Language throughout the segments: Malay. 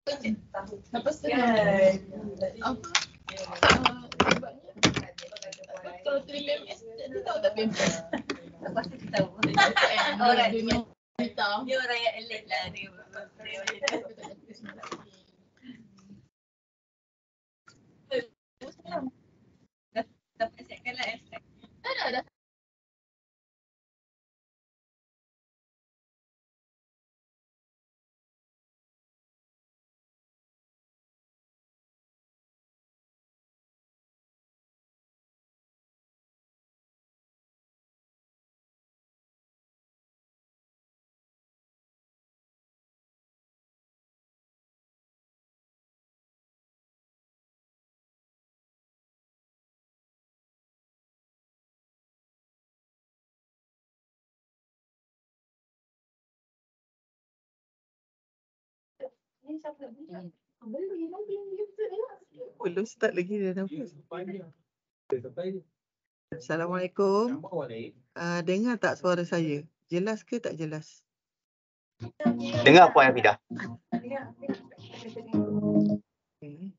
Lepas tu apa? Sebabnya kalau TMS dia tahu tak PMS? Lepas tu kita tahu. Orang dunia hitam. Dia orang yang alert lah dia. Dah persiapkan lah abstract. Dah. Belum start lagi dah nampak. Assalamualaikum. Dengar tak suara saya? Jelas ke tak jelas? Dengar Puan Hafidah. Okay.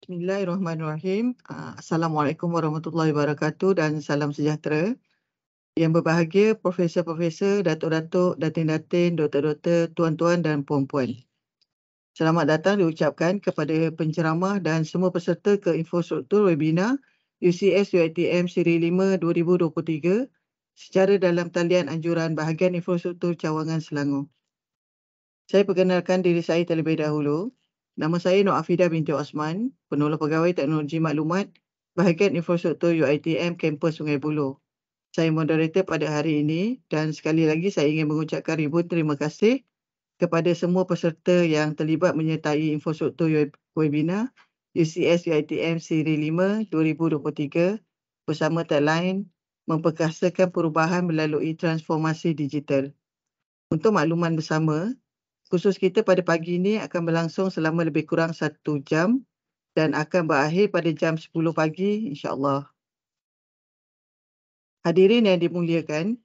Bismillahirrahmanirrahim. Assalamualaikum warahmatullahi wabarakatuh dan salam sejahtera. Yang berbahagia Profesor-Profesor, Datuk-Datuk, Datin-Datin, Doktor-Doktor, Tuan-Tuan dan Puan-Puan. Selamat datang diucapkan kepada penceramah dan semua peserta ke infrastruktur webinar UCS UiTM Seri 5 2023 secara dalam talian anjuran bahagian infrastruktur cawangan Selangor. Saya perkenalkan diri saya terlebih dahulu. Nama saya Nur Afidah binti Osman, Penolong Pegawai Teknologi Maklumat bahagian infrastruktur UiTM Kampus Sungai Buloh. Saya moderator pada hari ini dan sekali lagi saya ingin mengucapkan ribuan terima kasih kepada semua peserta yang terlibat menyertai infrastruktur webinar UCS UiTM Seri 5 2023 bersama tagline memperkasakan perubahan melalui transformasi digital. Untuk makluman bersama, kursus kita pada pagi ini akan berlangsung selama lebih kurang 1 jam dan akan berakhir pada jam 10 pagi insya-Allah. Hadirin yang dimuliakan,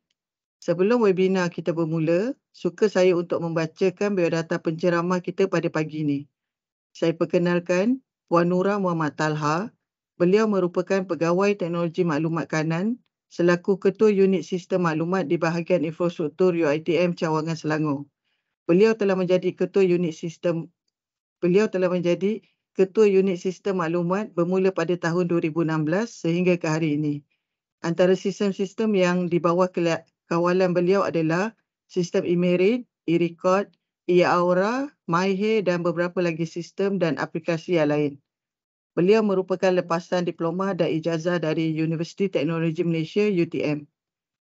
sebelum webinar kita bermula, suka saya untuk membacakan biodata penceramah kita pada pagi ini. Saya perkenalkan Puan Nura Muhammad Talha. Beliau merupakan Pegawai Teknologi Maklumat Kanan selaku Ketua Unit Sistem Maklumat di bahagian infrastruktur UiTM Cawangan Selangor. Beliau telah menjadi Ketua Unit Sistem Maklumat bermula pada tahun 2016 sehingga ke hari ini. Antara sistem-sistem yang di bawah kawalan beliau adalah sistem e-merit, e-record, e-aura, MyHair dan beberapa lagi sistem dan aplikasi yang lain. Beliau merupakan lepasan diploma dan ijazah dari Universiti Teknologi Malaysia UTM.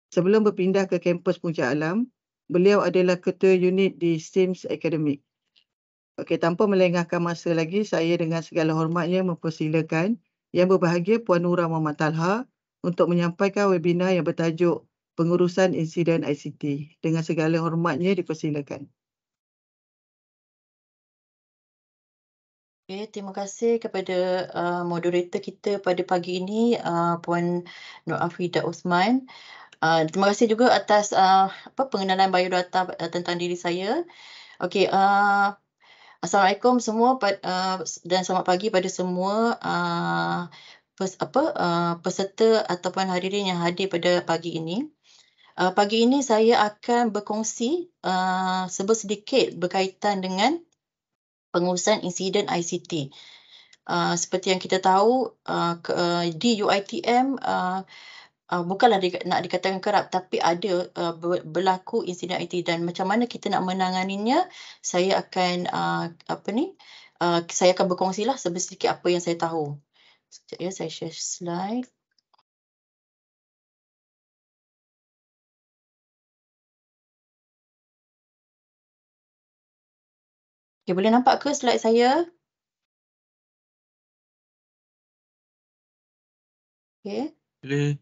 Sebelum berpindah ke kampus Puncak Alam, beliau adalah Ketua Unit di SIMS Academic. Okey, tanpa melengahkan masa lagi, saya dengan segala hormatnya mempersilakan Yang Berbahagia Puan Nura Muhammad Talha untuk menyampaikan webinar yang bertajuk Pengurusan Insiden ICT. Dengan segala hormatnya dipersilakan. Okay, terima kasih kepada moderator kita pada pagi ini, Puan Nur Afidah Osman. Terima kasih juga atas pengenalan biodata tentang diri saya. Okey, Assalamualaikum semua dan selamat pagi pada semua peserta ataupun hadirin yang hadir pada pagi ini. Pagi ini saya akan berkongsi sedikit berkaitan dengan pengurusan insiden ICT. Seperti yang kita tahu, di UiTM bukanlah nak dikatakan kerap, tapi ada berlaku insiden ICT dan macam mana kita nak menanganinya, saya akan saya akan berkongsilah sedikit apa yang saya tahu. Sekejap ya, saya share slide. Okay, boleh nampak ke slide saya? Okay. Boleh.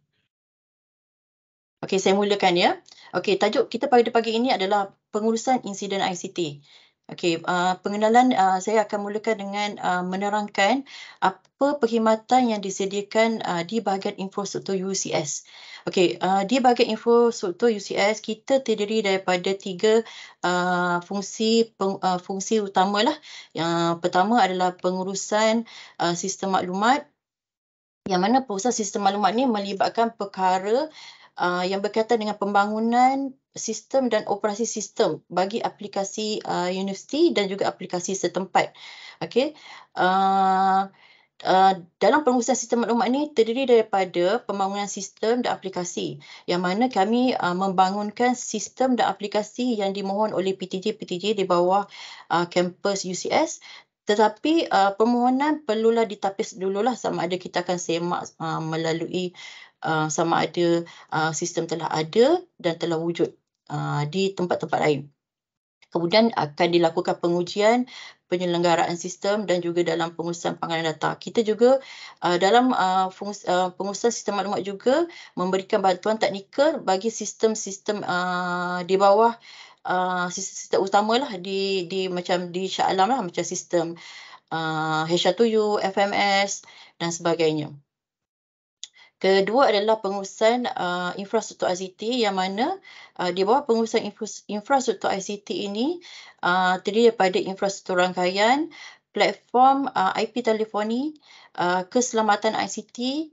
Okey, saya mulakan ya. Okey, tajuk kita pada pagi ini adalah pengurusan insiden ICT. Okey, pengenalan saya akan mulakan dengan menerangkan apa perkhidmatan yang disediakan di bahagian infrastruktur UCS. Okey, di bahagian infrastruktur UCS kita terdiri daripada 3 fungsi utamalah. Yang pertama adalah pengurusan sistem maklumat, yang mana pengurusan sistem maklumat ni melibatkan perkara yang berkaitan dengan pembangunan sistem dan operasi sistem bagi aplikasi universiti dan juga aplikasi setempat. Okey. Dalam pengurusan sistem maklumat ini terdiri daripada pembangunan sistem dan aplikasi, yang mana kami membangunkan sistem dan aplikasi yang dimohon oleh PTJ di bawah kampus UCS. Tetapi permohonan perlulah ditapis dululah sama ada kita akan semak melalui sama ada sistem telah ada dan telah wujud di tempat-tempat lain. Kemudian akan dilakukan pengujian penyelenggaraan sistem dan juga dalam pengurusan pengalihan data. Kita juga dalam pengurusan sistem maklumat juga memberikan bantuan teknikal bagi sistem-sistem di bawah sistem utamalah di macam di Shah Alam lah, macam sistem H1U, FMS dan sebagainya. Kedua adalah pengurusan infrastruktur ICT, yang mana di bawah pengurusan infrastruktur ICT ini terdiri daripada infrastruktur rangkaian, platform IP telefoni, keselamatan ICT,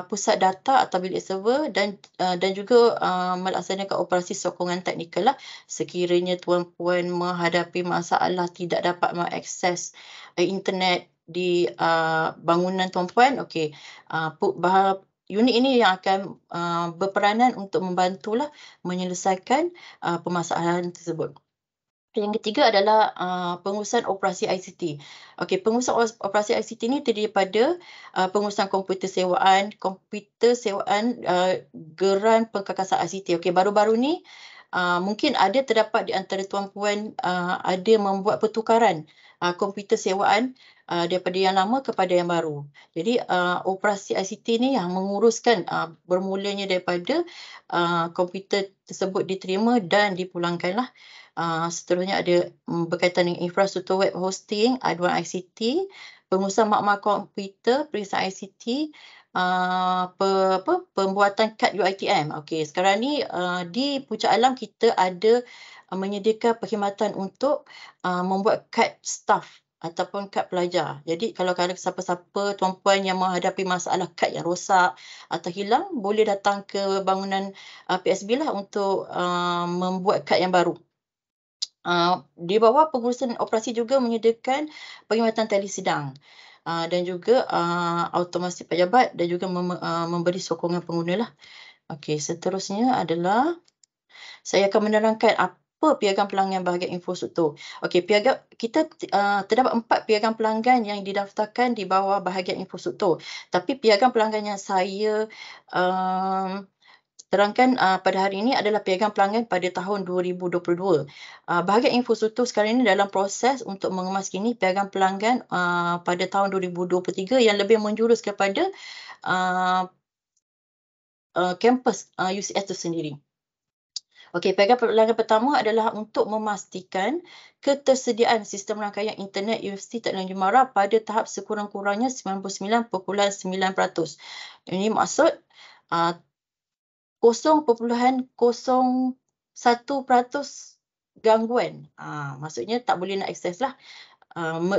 pusat data atau bilik server dan juga melaksanakan operasi sokongan teknikal lah sekiranya tuan-puan menghadapi masalah tidak dapat mengakses internet di bangunan tuan-puan. Okey, unit ini yang akan berperanan untuk membantulah menyelesaikan permasalahan tersebut. Yang ketiga adalah pengurusan operasi ICT. Okey, pengurusan operasi ICT ini terdiri pada pengurusan komputer sewaan, geran perkakasan ICT. Okey, baru-baru ni mungkin ada terdapat di antara tuan-puan ada membuat pertukaran komputer sewaan daripada yang lama kepada yang baru. Jadi operasi ICT ni yang menguruskan bermulanya daripada komputer tersebut diterima dan dipulangkanlah. Seterusnya ada berkaitan dengan infrastruktur web hosting, aduan ICT, pengurusan makmal komputer, periksaan ICT, pembuatan kad UiTM. Okey, sekarang ni di Puncak Alam kita ada menyediakan perkhidmatan untuk membuat kad staff ataupun kad pelajar. Jadi kalau siapa-siapa tuan-puan yang menghadapi masalah kad yang rosak atau hilang, boleh datang ke bangunan PSB lah untuk membuat kad yang baru. Di bawah pengurusan operasi juga menyediakan perkhidmatan telesidang dan juga automasi pejabat dan juga memberi sokongan pengguna lah. Okey, seterusnya adalah saya akan menerangkan apa piagam pelanggan bahagian infrastruktur. Okey, kita terdapat 4 piagam pelanggan yang didaftarkan di bawah bahagian infrastruktur. Tapi piagam pelanggan yang saya terangkan pada hari ini adalah piagam pelanggan pada tahun 2022. Bahagian infrastruktur sekarang ini dalam proses untuk mengemaskini piagam pelanggan pada tahun 2023 yang lebih menjurus kepada kampus UCS itu sendiri. Okey, piagam pelanggan pertama adalah untuk memastikan ketersediaan sistem rangkaian internet Universiti Teknologi Mara pada tahap sekurang-kurangnya 99.9%. Ini maksud 0.01% gangguan. Maksudnya tak boleh nak akses lah.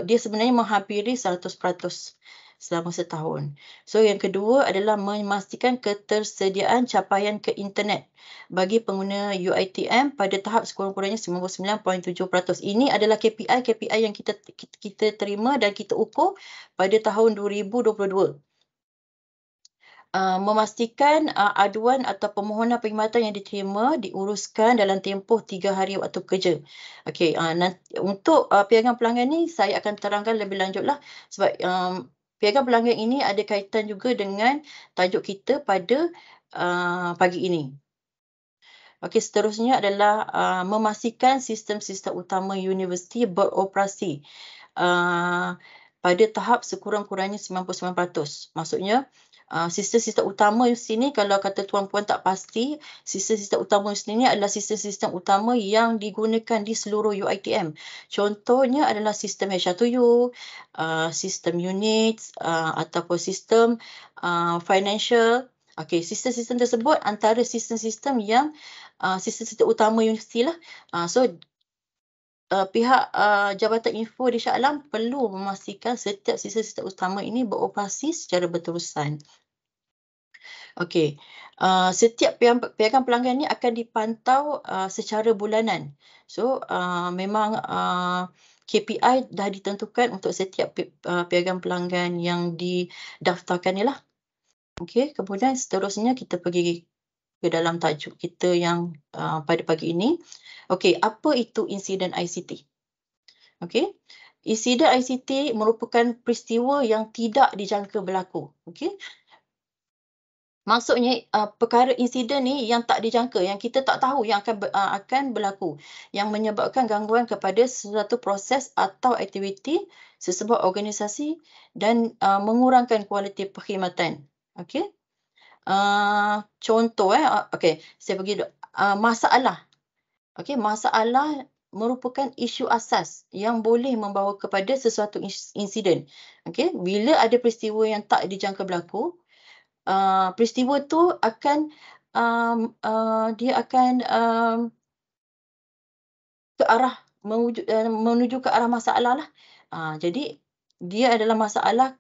Dia sebenarnya menghampiri 100% selama setahun. So yang kedua adalah memastikan ketersediaan capaian ke internet bagi pengguna UiTM pada tahap sekurang-kurangnya 99.7%. Ini adalah KPI yang kita terima dan kita ukur pada tahun 2022. Memastikan aduan atau permohonan perkhidmatan yang diterima diuruskan dalam tempoh 3 hari waktu kerja. Okey, untuk piagam pelanggan ni saya akan terangkan lebih lanjutlah sebab piagam pelanggan ini ada kaitan juga dengan tajuk kita pada pagi ini. Okey, seterusnya adalah memastikan sistem-sistem utama universiti beroperasi pada tahap sekurang-kurangnya 99%. Maksudnya sistem-sistem utama di sini, kalau kata tuan-puan tak pasti, sistem-sistem utama di sini adalah sistem-sistem utama yang digunakan di seluruh UiTM. Contohnya adalah sistem HR2U, sistem units ataupun sistem financial. Okey, sistem-sistem tersebut antara sistem-sistem yang sistem-sistem utama universiti lah. Pihak Jabatan Info di Shah Alam perlu memastikan setiap sistem-sistem utama ini beroperasi secara berterusan. Okey, setiap piagam pelanggan ini akan dipantau secara bulanan. So, memang KPI dah ditentukan untuk setiap piagam pelanggan yang didaftarkan ni lah. Okey, kemudian seterusnya kita pergi ke dalam tajuk kita yang pada pagi ini. Okey, apa itu insiden ICT? Okey, insiden ICT merupakan peristiwa yang tidak dijangka berlaku. Okey, maksudnya perkara insiden ni yang tak dijangka, yang kita tak tahu yang akan berlaku, yang menyebabkan gangguan kepada sesuatu proses atau aktiviti sesebuah organisasi dan mengurangkan kualiti perkhidmatan. Okey, contoh okey, saya bagi masalah. Okey, masalah merupakan isu asas yang boleh membawa kepada sesuatu insiden. Okey, bila ada peristiwa yang tak dijangka berlaku, peristiwa tu akan dia akan ke arah menuju ke arah masalah lah. Jadi dia adalah masalah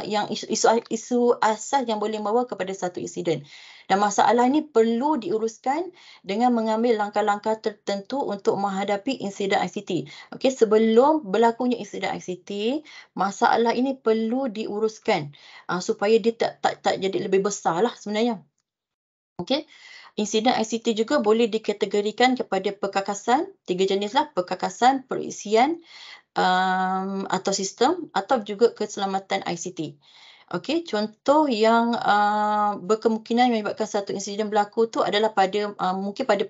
yang isu asas yang boleh membawa kepada satu insiden. Dan masalah ini perlu diuruskan dengan mengambil langkah-langkah tertentu untuk menghadapi insiden ICT. Okey, sebelum berlakunya insiden ICT, masalah ini perlu diuruskan supaya dia tak jadi lebih besar lah sebenarnya. Okey. Insiden ICT juga boleh dikategorikan kepada perkakasan, 3 jenis lah, perkakasan, perisian, atau sistem, atau juga keselamatan ICT. Okey, contoh yang berkemungkinan menyebabkan satu insiden berlaku tu adalah mungkin pada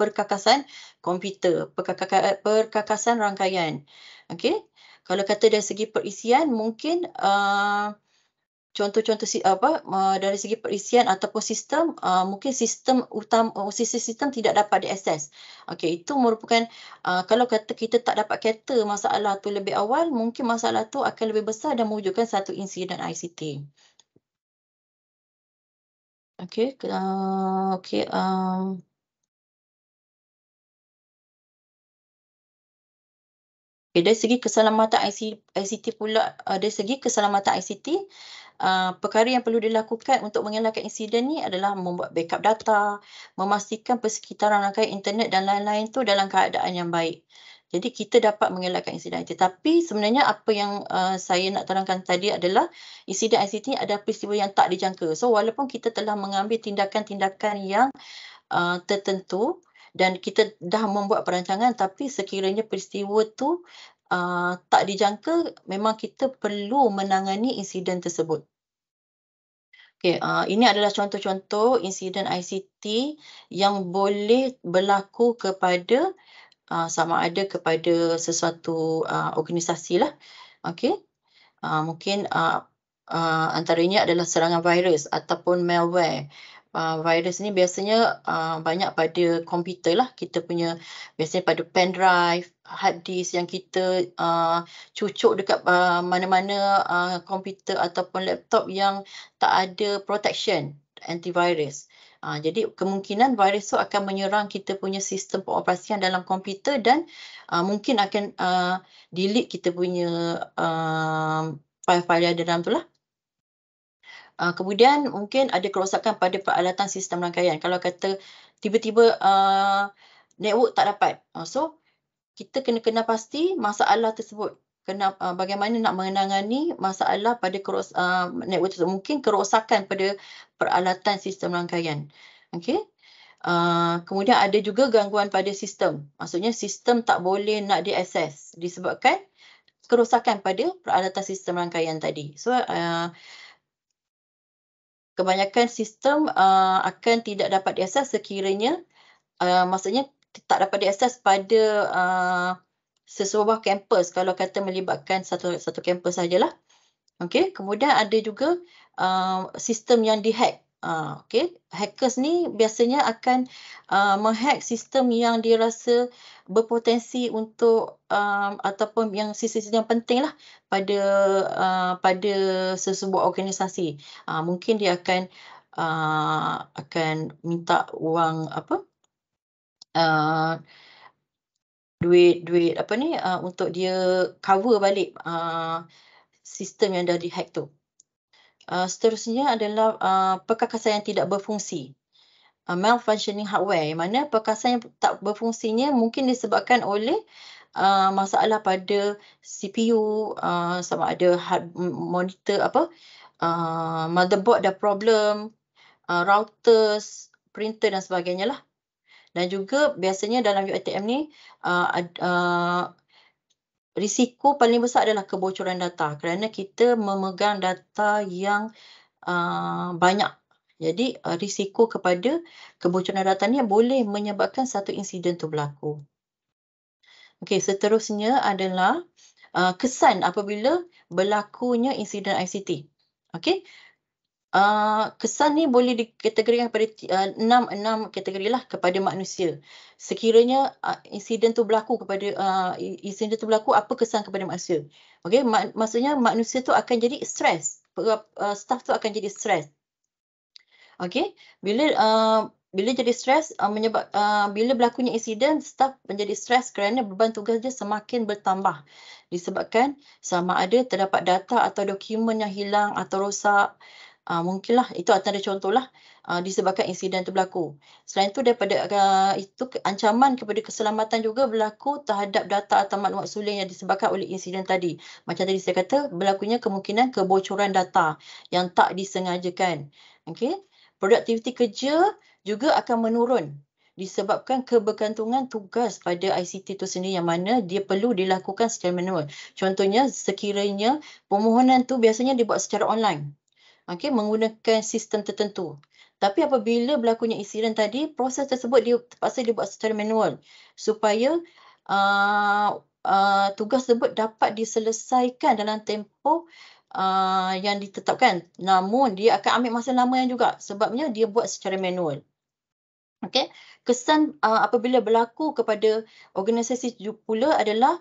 perkakasan komputer, perkakasan rangkaian. Okey, kalau kata dari segi perisian, mungkin contoh-contoh dari segi perisian ataupun sistem, mungkin sistem sistem tidak dapat diakses. Okey, itu merupakan kalau kata kita tak dapat cater masalah tu lebih awal, mungkin masalah tu akan lebih besar dan mewujudkan satu insiden ICT. Okey, dari segi keselamatan ICT pula, dari segi keselamatan ICT, perkara yang perlu dilakukan untuk mengelakkan insiden ni adalah membuat backup data, memastikan persekitaran rangkaian internet dan lain-lain tu dalam keadaan yang baik. Jadi kita dapat mengelakkan insiden ICT. Tapi sebenarnya apa yang saya nak terangkan tadi adalah insiden ICT adalah peristiwa yang tak dijangka. So walaupun kita telah mengambil tindakan-tindakan yang tertentu dan kita dah membuat perancangan, tapi sekiranya peristiwa tu tak dijangka, memang kita perlu menangani insiden tersebut. Okey, ini adalah contoh-contoh insiden ICT yang boleh berlaku kepada sama ada kepada sesuatu organisasi lah. Okey, mungkin antaranya adalah serangan virus ataupun malware. Virus ni biasanya banyak pada komputer lah. Kita punya biasanya pada pen drive, hard disk yang kita cucuk dekat mana-mana komputer ataupun laptop yang tak ada protection antivirus. Jadi kemungkinan virus tu akan menyerang kita punya sistem pengoperasian dalam komputer dan mungkin akan delete kita punya file-file yang ada dalam tu lah. Kemudian mungkin ada kerosakan pada peralatan sistem rangkaian. Kalau kata tiba-tiba network tak dapat. So kita kena pasti masalah tersebut. Bagaimana nak menangani masalah pada network tersebut. Mungkin kerosakan pada peralatan sistem rangkaian. Okey. Kemudian ada juga gangguan pada sistem. Maksudnya sistem tak boleh nak diakses disebabkan kerosakan pada peralatan sistem rangkaian tadi. So kebanyakan sistem akan tidak dapat diakses sekiranya maksudnya tak dapat diakses pada sesebuah kampus kalau kata melibatkan satu kampus sajalah. Okey, kemudian ada juga sistem yang dihack. Okey, hackers ni biasanya akan menghack sistem yang dirasa berpotensi untuk ataupun yang sistem yang penting lah pada sesebuah organisasi. Mungkin dia akan minta wang duit untuk dia cover balik sistem yang dah dihack tu. Seterusnya adalah perkakasan yang tidak berfungsi. Malfunctioning hardware, mana perkakasan yang tak berfungsinya mungkin disebabkan oleh masalah pada CPU, sama ada monitor motherboard ada problem, routers, printer dan sebagainya lah. Dan juga biasanya dalam UiTM ni risiko paling besar adalah kebocoran data kerana kita memegang data yang banyak. Jadi risiko kepada kebocoran data ni boleh menyebabkan satu insiden tu berlaku. Okey, seterusnya adalah kesan apabila berlakunya insiden ICT. Okey. Kesan ni boleh dikategorikan pada 6 kategori lah kepada manusia. Sekiranya insiden tu berlaku apa kesan kepada manusia? Okey, maksudnya manusia tu akan jadi stres. Staff tu akan jadi stres. Okey, bila bila jadi stres bila berlakunya insiden, staf menjadi stres kerana beban tugas dia semakin bertambah disebabkan sama ada terdapat data atau dokumen yang hilang atau rosak. Mungkinlah itu antara contohlah disebabkan insiden itu berlaku. Selain itu daripada itu ancaman kepada keselamatan juga berlaku terhadap data atau maklumat suling yang disebabkan oleh insiden tadi. Macam tadi saya kata, berlakunya kemungkinan kebocoran data yang tak disengajakan. Okey. Produktiviti kerja juga akan menurun disebabkan kebergantungan tugas pada ICT itu sendiri yang mana dia perlu dilakukan secara manual. Contohnya sekiranya permohonan tu biasanya dibuat secara online. Okey, menggunakan sistem tertentu. Tapi apabila berlakunya insiden tadi, proses tersebut terpaksa dibuat secara manual supaya tugas tersebut dapat diselesaikan dalam tempoh yang ditetapkan. Namun dia akan ambil masa lama juga sebabnya dia buat secara manual. Okey, kesan apabila berlaku kepada organisasi pula adalah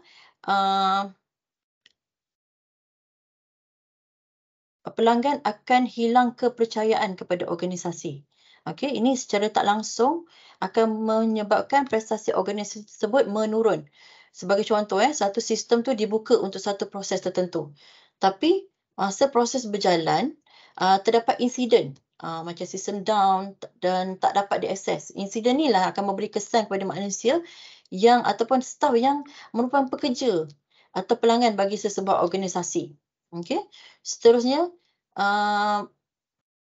pelanggan akan hilang kepercayaan kepada organisasi. Okey, ini secara tak langsung akan menyebabkan prestasi organisasi tersebut menurun. Sebagai contoh, satu sistem tu dibuka untuk satu proses tertentu. Tapi masa proses berjalan, terdapat insiden. Macam sistem down dan tak dapat diakses. Insiden ni lah akan memberi kesan kepada manusia yang ataupun staf yang merupakan pekerja atau pelanggan bagi sesebuah organisasi. Okey. Seterusnya,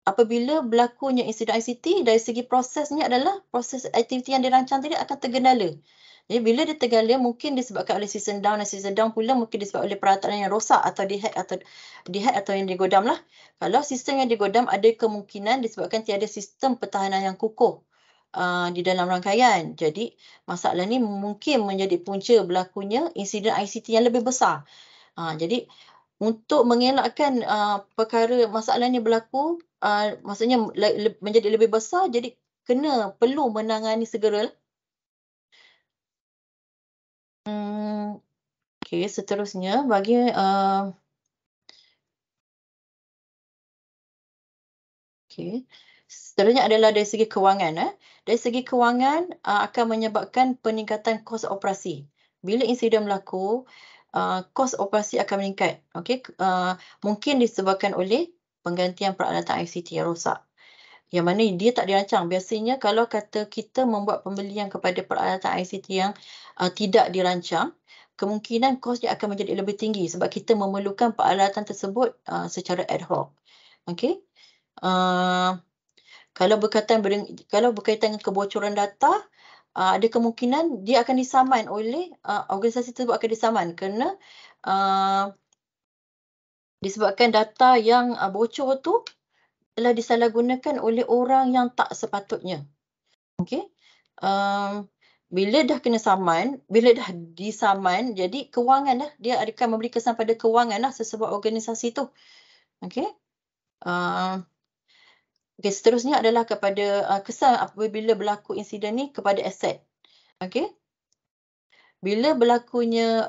apabila berlakunya insiden ICT, dari segi prosesnya adalah proses aktiviti yang dirancang tadi akan tergendala. Jadi bila dia tergendala, mungkin disebabkan oleh sistem down dan sistem down pula mungkin disebabkan oleh peralatan yang rosak atau dihack atau yang digodam lah. Kalau sistem yang digodam ada kemungkinan disebabkan tiada sistem pertahanan yang kukuh di dalam rangkaian. Jadi masalah ni mungkin menjadi punca berlakunya insiden ICT yang lebih besar. Jadi untuk mengelakkan perkara masalah ni berlaku, maksudnya menjadi lebih besar, jadi perlu menangani segera. Okey, seterusnya bagi seterusnya adalah dari segi kewangan. Dari segi kewangan akan menyebabkan peningkatan kos operasi. Bila insiden berlaku, kos operasi akan meningkat. Okey, mungkin disebabkan oleh penggantian peralatan ICT yang rosak. Yang mana dia tak dirancang. Biasanya kalau kata kita membuat pembelian kepada peralatan ICT yang tidak dirancang, kemungkinan kosnya akan menjadi lebih tinggi sebab kita memerlukan peralatan tersebut secara ad hoc. Okey. Kalau berkaitan dengan kebocoran data, ada kemungkinan dia akan disaman oleh organisasi tersebut akan disaman kerana disebabkan data yang bocor tu telah disalahgunakan oleh orang yang tak sepatutnya. Okey. Bila dah kena saman, bila dah disaman, jadi kewangan lah, dia akan memberi kesan pada kewangan lah sesebuah organisasi tu. Okey. Okey, seterusnya adalah kepada kesan apabila berlaku insiden ni kepada aset. Okey. Bila berlakunya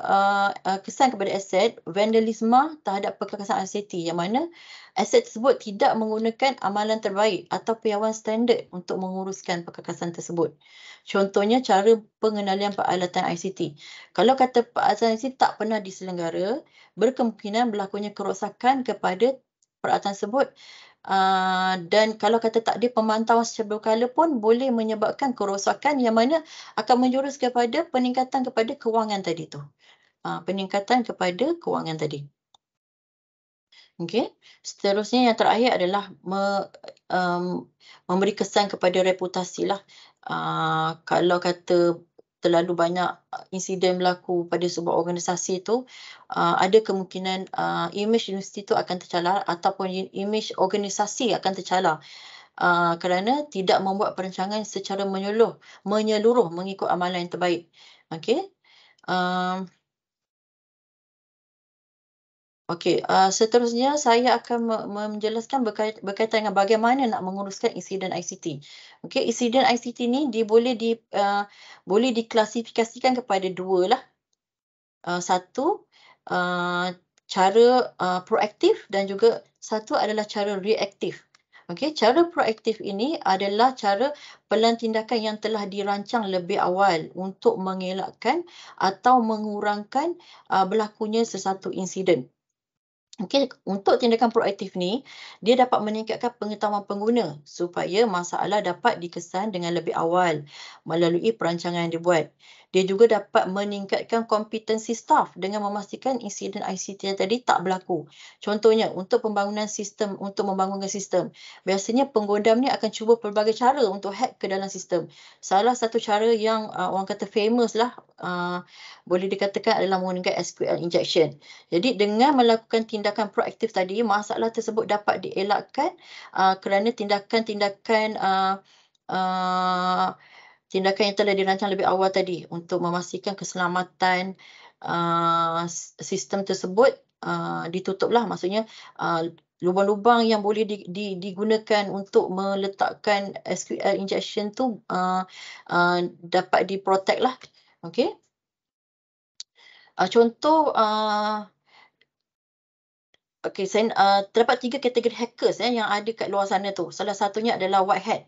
kesan kepada aset, vandalisme terhadap perkakasan ICT yang mana aset tersebut tidak menggunakan amalan terbaik atau piawaian standard untuk menguruskan perkakasan tersebut. Contohnya cara pengendalian peralatan ICT. Kalau kata peralatan ICT tak pernah diselenggara, berkemungkinan berlakunya kerosakan kepada peralatan tersebut. Dan kalau kata tak ada pemantauan secara berkala pun boleh menyebabkan kerosakan yang mana akan menjurus kepada peningkatan kepada kewangan tadi tu. Peningkatan kepada kewangan tadi. Okey. Seterusnya yang terakhir adalah memberi kesan kepada reputasi lah. Kalau kata terlalu banyak insiden berlaku pada sebuah organisasi tu, ada kemungkinan imej universiti tu akan tercalar ataupun imej organisasi akan tercalar kerana tidak membuat perancangan secara menyeluruh mengikut amalan yang terbaik. Okey. Okey, seterusnya saya akan menjelaskan berkaitan dengan bagaimana nak menguruskan insiden ICT. Okey, insiden ICT ni boleh diklasifikasikan kepada dua lah. Satu, cara proaktif dan juga satu adalah cara reaktif. Okey, cara proaktif ini adalah cara pelan tindakan yang telah dirancang lebih awal untuk mengelakkan atau mengurangkan berlakunya sesuatu insiden. Okey, untuk tindakan proaktif ni, dia dapat meningkatkan pengetahuan pengguna supaya masalah dapat dikesan dengan lebih awal melalui perancangan yang dibuat. Dia juga dapat meningkatkan kompetensi staf dengan memastikan insiden ICT yang tadi tak berlaku. Contohnya, untuk pembangunan sistem, untuk membangunkan sistem, biasanya penggodam ni akan cuba pelbagai cara untuk hack ke dalam sistem. Salah satu cara yang orang kata famous lah, boleh dikatakan adalah menggunakan SQL injection. Jadi dengan melakukan tindakan proaktif tadi, masalah tersebut dapat dielakkan kerana tindakan-tindakan tindakan yang telah dirancang lebih awal tadi untuk memastikan keselamatan sistem tersebut ditutuplah. Maksudnya lubang-lubang yang boleh digunakan untuk meletakkan SQL injection tu dapat diprotect lah. Okey. Contoh okey, saya terdapat 3 kategori hackers yang ada kat luar sana tu. Salah satunya adalah white hat.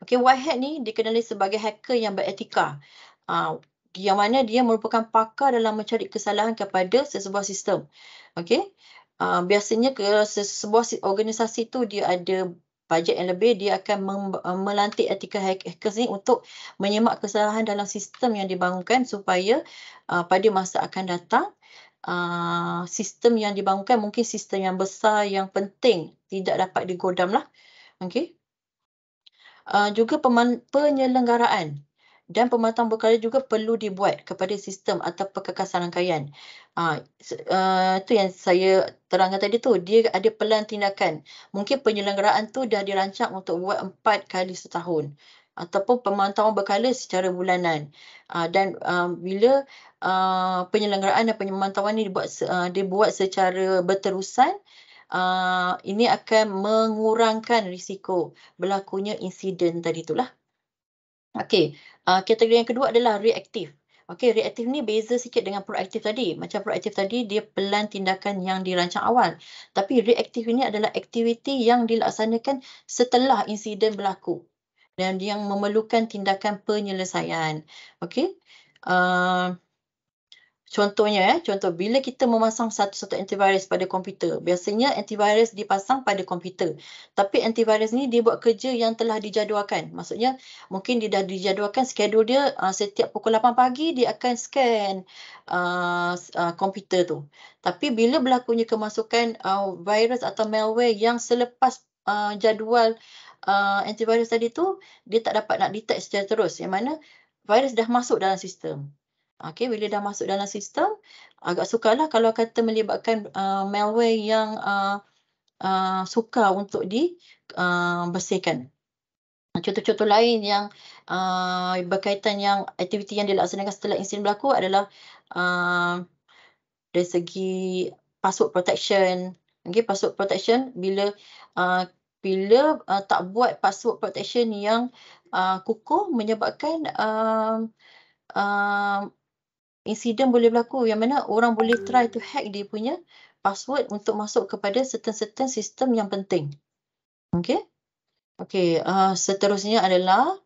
Okey, white hat ni dikenali sebagai hacker yang beretika. Yang mana dia merupakan pakar dalam mencari kesalahan kepada sesebuah sistem. Okey. Biasanya sebuah organisasi tu dia ada bajet yang lebih, dia akan melantik etika hackers ni untuk menyemak kesalahan dalam sistem yang dibangunkan supaya pada masa akan datang sistem yang dibangunkan mungkin sistem yang besar, yang penting tidak dapat digodam lah. Okey. Juga penyelenggaraan dan pemantauan berkala juga perlu dibuat kepada sistem atau perkakasan rangkaian. Itu yang saya terangkan tadi tu, dia ada pelan tindakan. Mungkin penyelenggaraan tu dah dirancang untuk buat 4 kali setahun ataupun pemantauan berkala secara bulanan. Dan bila penyelenggaraan dan pemantauan ni dibuat secara berterusan, ini akan mengurangkan risiko berlakunya insiden tadi itulah. Okey, kategori yang kedua adalah reaktif. Okey, reaktif ni beza sikit dengan proaktif tadi. Macam proaktif tadi, dia pelan tindakan yang dirancang awal. Tapi reaktif ini adalah aktiviti yang dilaksanakan setelah insiden berlaku dan yang memerlukan tindakan penyelesaian. Okey. Contohnya, contoh bila kita memasang satu antivirus pada komputer, biasanya antivirus dipasang pada komputer. Tapi antivirus ni dia buat kerja yang telah dijadualkan. Maksudnya mungkin dia dah dijadualkan schedule dia setiap pukul 8 pagi dia akan scan komputer tu. Tapi bila berlakunya kemasukan virus atau malware yang selepas jadual antivirus tadi tu, dia tak dapat nak detect secara terus. Yang mana virus dah masuk dalam sistem. Okey, bila dah masuk dalam sistem, agak sukarlah kalau kata melibatkan malware yang sukar untuk dibersihkan. Contoh-contoh lain yang berkaitan yang aktiviti yang dilaksanakan setelah insiden berlaku adalah dari segi password protection. Okey, password protection bila tak buat password protection yang kukuh menyebabkan insiden boleh berlaku yang mana orang boleh try to hack dia punya password untuk masuk kepada certain sistem yang penting. Okey. Okey, seterusnya adalah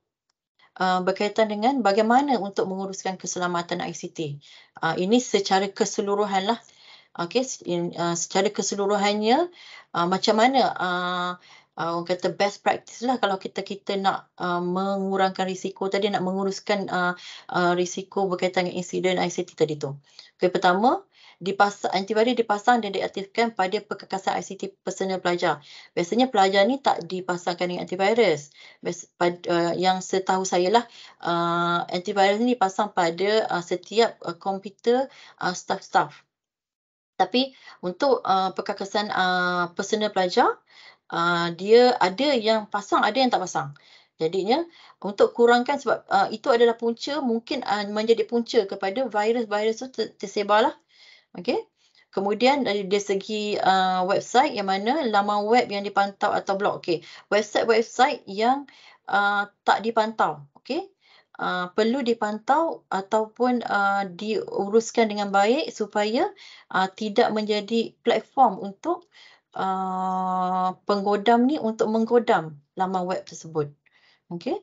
berkaitan dengan bagaimana untuk menguruskan keselamatan ICT. Ini secara keseluruhan lah. Okey, secara keseluruhannya macam mana orang kata best practice lah kalau kita nak mengurangkan risiko tadi, nak menguruskan risiko berkaitan dengan insiden ICT tadi tu. Okay, pertama, antivirus dipasang dan diaktifkan pada perkakasan ICT personal pelajar. Biasanya pelajar ni tak dipasangkan dengan antivirus. Yang setahu saya lah, antivirus ni dipasang pada setiap komputer staff-staff. Tapi untuk perkakasan personal pelajar, dia ada yang pasang, ada yang tak pasang. Jadinya untuk kurangkan sebab itu adalah punca, mungkin menjadi punca kepada virus-virus tu tersebarlah. Okey. Kemudian dari segi website yang mana laman web yang dipantau atau blog. Okey. Website yang tak dipantau. Okey. Perlu dipantau ataupun diuruskan dengan baik supaya tidak menjadi platform untuk penggodam ni untuk menggodam laman web tersebut. Okey.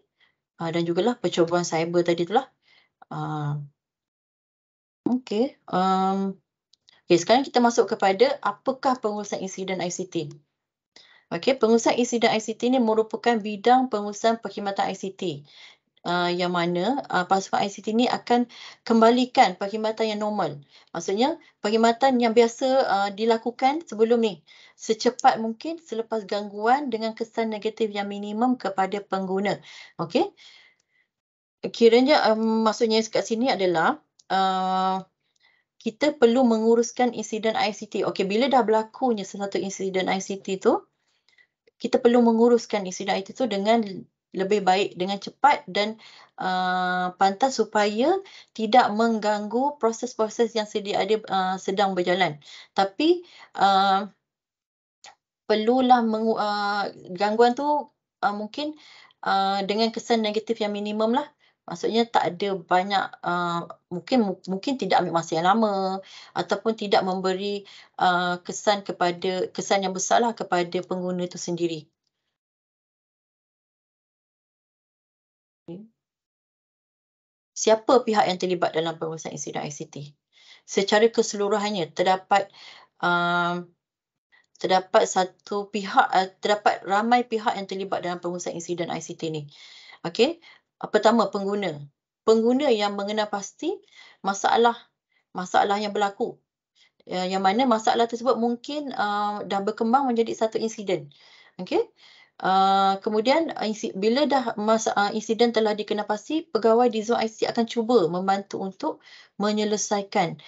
Dan jugalah percubaan cyber tadi itulah. Okey. Okey, sekarang kita masuk kepada apakah pengurusan insiden ICT. Okey, pengurusan insiden ICT ni merupakan bidang pengurusan perkhidmatan ICT. Yang mana pasukan ICT ni akan kembalikan perkhidmatan yang normal. Maksudnya perkhidmatan yang biasa dilakukan sebelum ni secepat mungkin selepas gangguan dengan kesan negatif yang minimum kepada pengguna. Okey. Kiranya maksudnya kat sini adalah kita perlu menguruskan insiden ICT. Okey, bila dah berlakunya sesuatu insiden ICT tu, kita perlu menguruskan insiden ICT tu dengan lebih baik, dengan cepat dan pantas supaya tidak mengganggu proses-proses yang sedia ada sedang berjalan. Tapi perlulah gangguan tu mungkin dengan kesan negatif yang minimum lah. Maksudnya tak ada banyak, mungkin tidak ambil masa yang lama ataupun tidak memberi kesan yang besarlah kepada pengguna itu sendiri. Siapa pihak yang terlibat dalam pengurusan insiden ICT? Secara keseluruhannya terdapat ramai pihak yang terlibat dalam pengurusan insiden ICT ni. Okey. Pertama, pengguna. Pengguna yang mengenal pasti masalah yang berlaku. Yang mana masalah tersebut mungkin dah berkembang menjadi satu insiden. Okey. Kemudian bila dah insiden telah dikenapasti, pegawai di zon ICT akan cuba membantu untuk menyelesaikan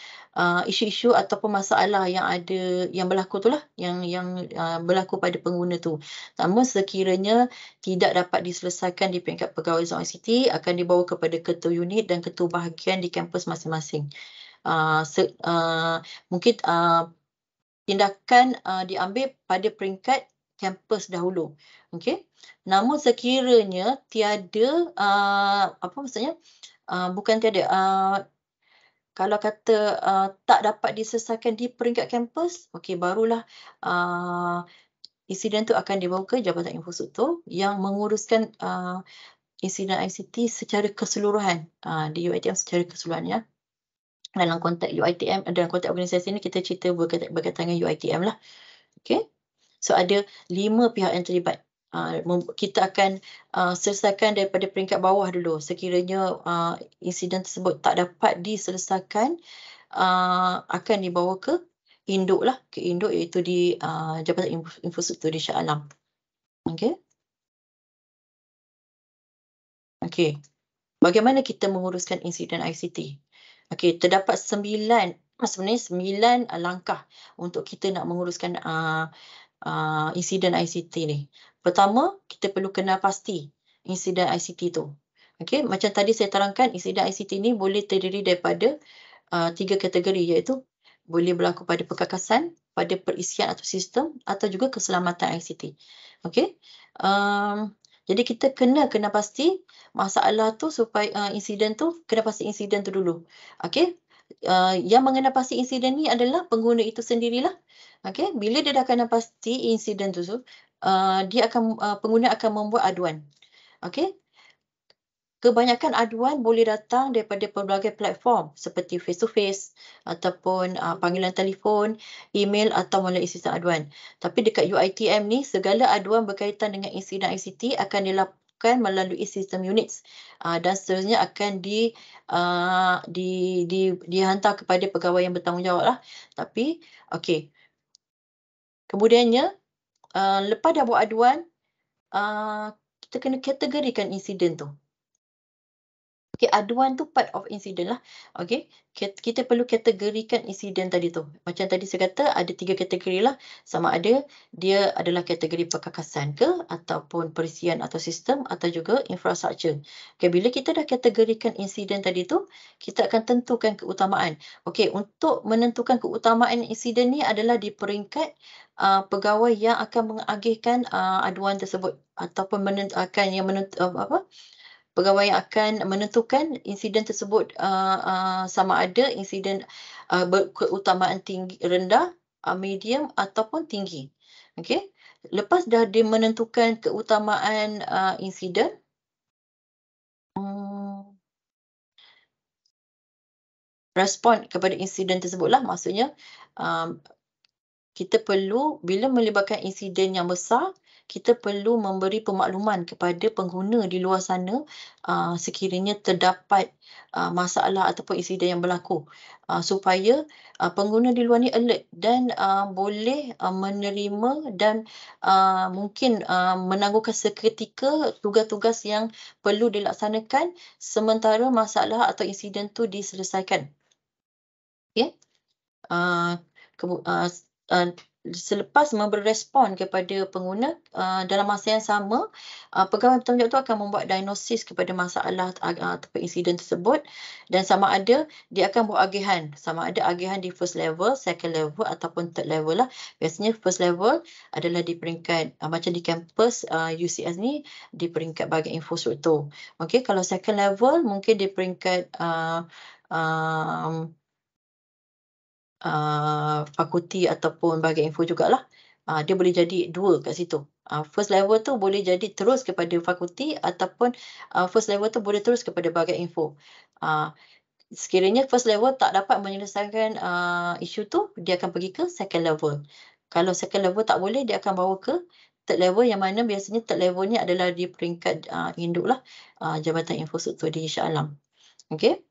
isu-isu ataupun masalah yang berlaku tu lah, yang berlaku pada pengguna tu. Namun sekiranya tidak dapat diselesaikan di peringkat pegawai zon ICT, akan dibawa kepada ketua unit dan ketua bahagian di kampus masing-masing. Mungkin tindakan diambil pada peringkat kampus dahulu. Okey. Namun sekiranya tiada bukan tiada, kalau kata tak dapat diselesaikan di peringkat kampus, okey, barulah insiden tu akan dibawa ke Jabatan Infrastruktur yang menguruskan insiden ICT secara keseluruhan di UiTM secara keseluruhan ya. Dalam konteks UiTM, dalam konteks organisasi ni kita cerita berkaitan dengan UiTM lah. Okey. So ada 5 pihak yang terlibat. Kita akan selesaikan daripada peringkat bawah dulu. Sekiranya insiden tersebut tak dapat diselesaikan, akan dibawa ke induk lah. Ke induk iaitu di Jabatan Infrastruktur di Shah Alam. Okey. Okey. Bagaimana kita menguruskan insiden ICT? Okey, terdapat 9 langkah untuk kita nak menguruskan insiden ICT ni. Pertama, kita perlu kenal pasti insiden ICT tu. Okey, macam tadi saya terangkan, insiden ICT ni boleh terdiri daripada 3 kategori, iaitu boleh berlaku pada perkakasan, pada perisian atau sistem, atau juga keselamatan ICT. Okey. Jadi kita kena pasti masalah tu supaya insiden tu, kena pasti insiden tu dulu. Okey. Yang mengenal pasti insiden ni adalah pengguna itu sendirilah. Okey, bila dia dah kena pasti insiden tu, pengguna akan membuat aduan. Okey. Kebanyakan aduan boleh datang daripada pelbagai platform seperti face to face ataupun panggilan telefon, email atau melalui sistem aduan. Tapi dekat UiTM ni, segala aduan berkaitan dengan insiden ICT akan dilakukan melalui sistem Unix dan seterusnya akan dihantar kepada pegawai yang bertanggungjawab lah. Tapi okey. Kemudiannya, lepas dah buat aduan, kita kena kategorikan insiden tu. Okey, aduan tu part of insiden lah. Okey, kita perlu kategorikan insiden tadi tu. Macam tadi saya kata, ada 3 kategori lah. Sama ada dia adalah kategori perkakasan ke, ataupun perisian atau sistem, atau juga infrastruktur. Okey, bila kita dah kategorikan insiden tadi tu, kita akan tentukan keutamaan. Okey, untuk menentukan keutamaan insiden ni adalah di peringkat pegawai yang akan mengagihkan aduan tersebut, ataupun pegawai yang akan menentukan insiden tersebut sama ada insiden berkeutamaan tinggi, rendah, medium ataupun tinggi. Okey. Lepas dah dia menentukan keutamaan insiden, respon kepada insiden tersebutlah, maksudnya kita perlu, bila melibatkan insiden yang besar, kita perlu memberi pemakluman kepada pengguna di luar sana sekiranya terdapat masalah ataupun insiden yang berlaku, supaya pengguna di luar ni alert dan boleh menerima dan mungkin menangguhkan seketika tugas-tugas yang perlu dilaksanakan sementara masalah atau insiden tu diselesaikan. Okay. Selepas memberi respon kepada pengguna, dalam masa yang sama, pegawai bertanggungjawab itu akan membuat diagnosis kepada masalah ataupun insiden tersebut, dan sama ada dia akan buat agihan, sama ada agihan di first level, second level ataupun third level lah. Biasanya first level adalah di peringkat macam di kampus UCS ni di peringkat bahagian infrastruktur. Okey, kalau second level mungkin di peringkat fakulti ataupun bahagian info jugalah. Dia boleh jadi dua kat situ. First level tu boleh jadi terus kepada fakulti ataupun first level tu boleh terus kepada bahagian info. Sekiranya first level tak dapat menyelesaikan isu tu, dia akan pergi ke second level. Kalau second level tak boleh, dia akan bawa ke third level, yang mana biasanya third level ni adalah di peringkat induk lah, Jabatan Infrastruktur di Shah Alam. Okey.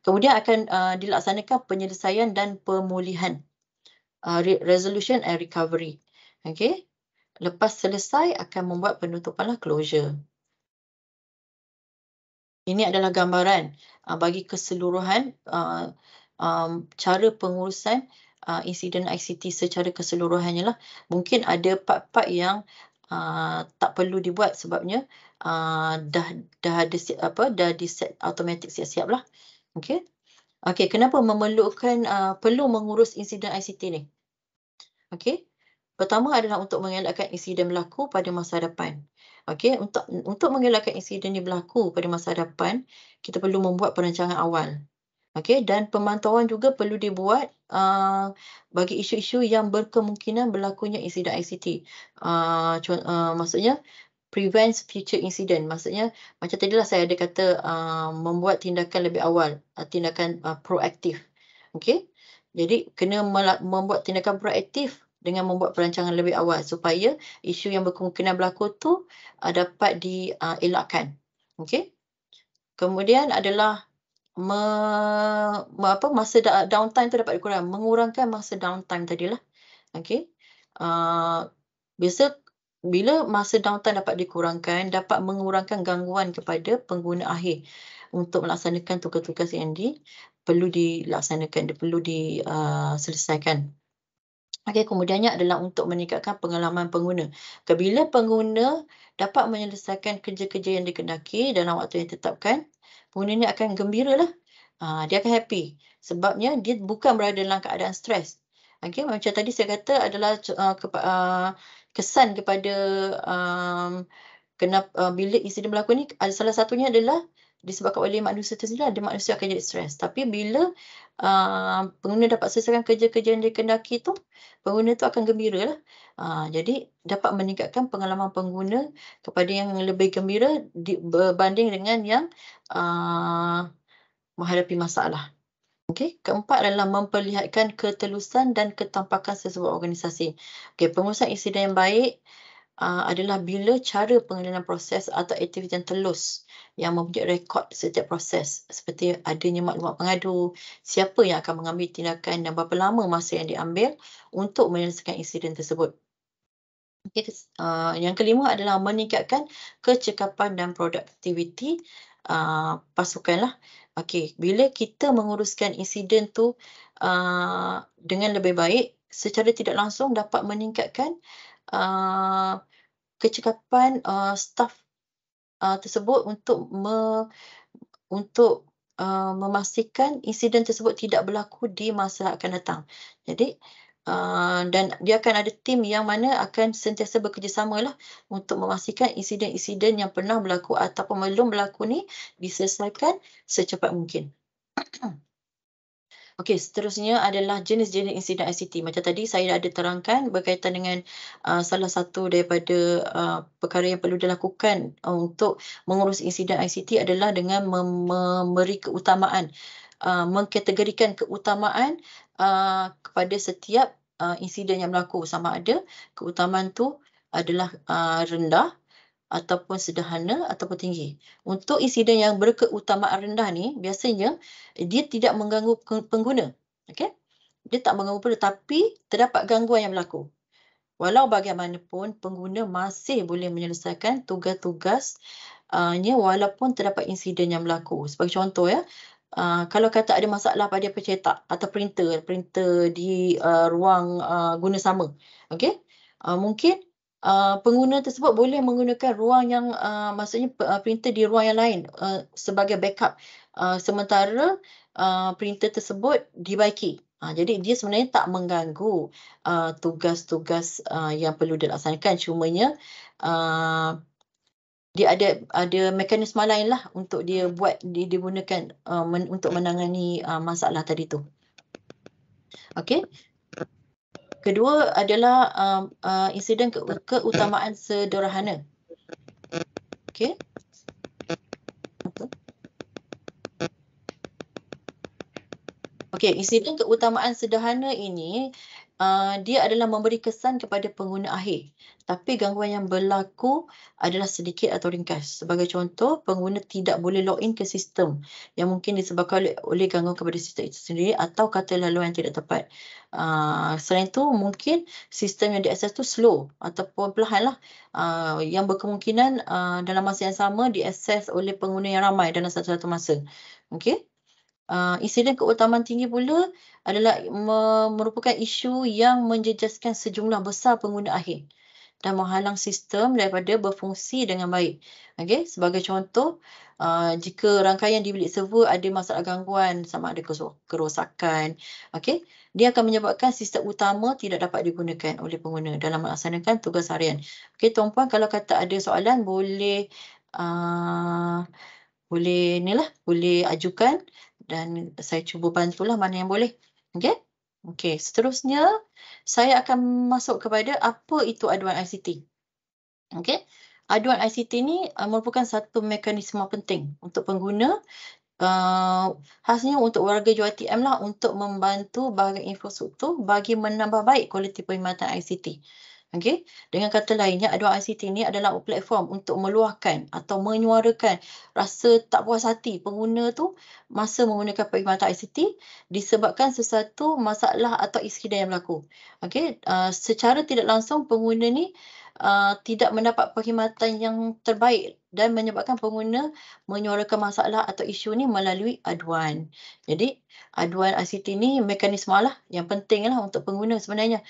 Kemudian akan dilaksanakan penyelesaian dan pemulihan, resolution and recovery. Okey. Lepas selesai akan membuat penutupan, closure. Ini adalah gambaran bagi keseluruhan cara pengurusan insiden ICT secara keseluruhannya lah. Mungkin ada part-part yang tak perlu dibuat sebabnya dah di set automatic siap-siap lah. Okey. Okey, kenapa memerlukan perlu mengurus insiden ICT ni? Okey. Pertama adalah untuk mengelakkan insiden berlaku pada masa depan. Okey, untuk mengelakkan insiden ini berlaku pada masa depan, kita perlu membuat perancangan awal. Okey, dan pemantauan juga perlu dibuat bagi isu-isu yang berkemungkinan berlakunya insiden ICT. Maksudnya prevents future incident. Maksudnya macam tadilah saya ada kata membuat tindakan lebih awal, tindakan proaktif. Okey. Jadi kena membuat tindakan proaktif dengan membuat perancangan lebih awal supaya isu yang berkemungkinan berlaku tu dapat dielakkan. Okey. Kemudian adalah masa downtime tu dapat dikurangkan, mengurangkan masa downtime tadilah. Okey. Biasa bila masa downtime dapat dikurangkan, dapat mengurangkan gangguan kepada pengguna akhir untuk melaksanakan tugas-tugas yang perlu dilaksanakan, perlu diselesaikan. Okey, kemudiannya adalah untuk meningkatkan pengalaman pengguna. Bila pengguna dapat menyelesaikan kerja-kerja yang dikendaki dalam waktu yang ditetapkan, pengguna ini akan gembira lah. Dia akan happy sebabnya dia bukan berada dalam keadaan stres. Okey, macam tadi saya kata adalah kesan kepada bila insiden berlaku ni, salah satunya adalah disebabkan oleh manusia tersendiri, ada manusia akan jadi stres. Tapi bila pengguna dapat selesaikan kerja-kerja yang dikendaki tu, pengguna tu akan gembira lah. Jadi dapat meningkatkan pengalaman pengguna kepada yang lebih gembira berbanding dengan yang menghadapi masalah. Okey, keempat adalah memperlihatkan ketelusan dan ketampakan sesebuah organisasi. Okey, pengurusan insiden yang baik adalah bila cara pengendalian proses atau aktiviti yang telus yang mempunyai rekod setiap proses, seperti adanya maklumat pengadu, siapa yang akan mengambil tindakan dan berapa lama masa yang diambil untuk menyelesaikan insiden tersebut. Okay. Yang kelima adalah meningkatkan kecekapan dan produktiviti pasukan lah. Okey, bila kita menguruskan insiden tu dengan lebih baik, secara tidak langsung dapat meningkatkan kecekapan staf tersebut untuk memastikan insiden tersebut tidak berlaku di masa akan datang. Jadi dan dia akan ada tim yang mana akan sentiasa bekerjasama lah untuk memastikan insiden-insiden yang pernah berlaku ataupun belum berlaku ni diselesaikan secepat mungkin. Okey, seterusnya adalah jenis-jenis insiden ICT. Macam tadi saya ada terangkan berkaitan dengan salah satu daripada perkara yang perlu dilakukan untuk mengurus insiden ICT adalah dengan memberi keutamaan, mengkategorikan keutamaan kepada setiap insiden yang berlaku, sama ada keutamaan tu adalah rendah ataupun sederhana ataupun tinggi. Untuk insiden yang berkeutamaan rendah ni biasanya dia tidak mengganggu pengguna. Okey? Dia tak mengganggu pengguna tapi terdapat gangguan yang berlaku. Walau bagaimanapun pengguna masih boleh menyelesaikan tugas-tugasnya walaupun terdapat insiden yang berlaku. Sebagai contoh ya, kalau kata ada masalah pada pencetak atau printer di ruang guna sama. Okey? Mungkin pengguna tersebut boleh menggunakan ruang yang maksudnya printer di ruang yang lain sebagai backup sementara printer tersebut dibaiki. Jadi dia sebenarnya tak mengganggu tugas-tugas yang perlu dilaksanakan, cumanya dia ada mekanisme lain lah untuk dia digunakan untuk menangani masalah tadi tu. Okey. Kedua adalah insiden keutamaan sederhana. Okey. Okey, insiden keutamaan sederhana ini dia adalah memberi kesan kepada pengguna akhir. Tapi gangguan yang berlaku adalah sedikit atau ringkas. Sebagai contoh, pengguna tidak boleh login ke sistem yang mungkin disebabkan oleh gangguan kepada sistem itu sendiri atau kata laluan yang tidak tepat. Selain itu, mungkin sistem yang diakses tu slow ataupun perlahan lah. Yang berkemungkinan dalam masa yang sama diakses oleh pengguna yang ramai dalam satu-satu masa. Okey. Insiden keutamaan tinggi pula adalah merupakan isu yang menjejaskan sejumlah besar pengguna akhir dan menghalang sistem daripada berfungsi dengan baik. Okey, sebagai contoh, jika rangkaian di bilik server ada masalah gangguan sama ada kerosakan, okey, dia akan menyebabkan sistem utama tidak dapat digunakan oleh pengguna dalam melaksanakan tugas harian. Okey, tuan-puan, kalau kata ada soalan boleh boleh ajukan dan saya cuba bantulah mana yang boleh. Okey? Okey, seterusnya saya akan masuk kepada apa itu aduan ICT. Okey? Aduan ICT ni merupakan satu mekanisme penting untuk pengguna, khasnya untuk warga JUITM lah, untuk membantu bahagian infrastruktur bagi menambah baik kualiti perkhidmatan ICT. Okey, dengan kata lainnya, aduan ICT ini adalah platform untuk meluahkan atau menyuarakan rasa tak puas hati pengguna tu masa menggunakan perkhidmatan ICT disebabkan sesuatu masalah atau insiden yang berlaku. Okey, secara tidak langsung pengguna ni tidak mendapat perkhidmatan yang terbaik dan menyebabkan pengguna menyuarakan masalah atau isu ni melalui aduan. Jadi, aduan ICT ni mekanisme lah yang penting lah untuk pengguna sebenarnya.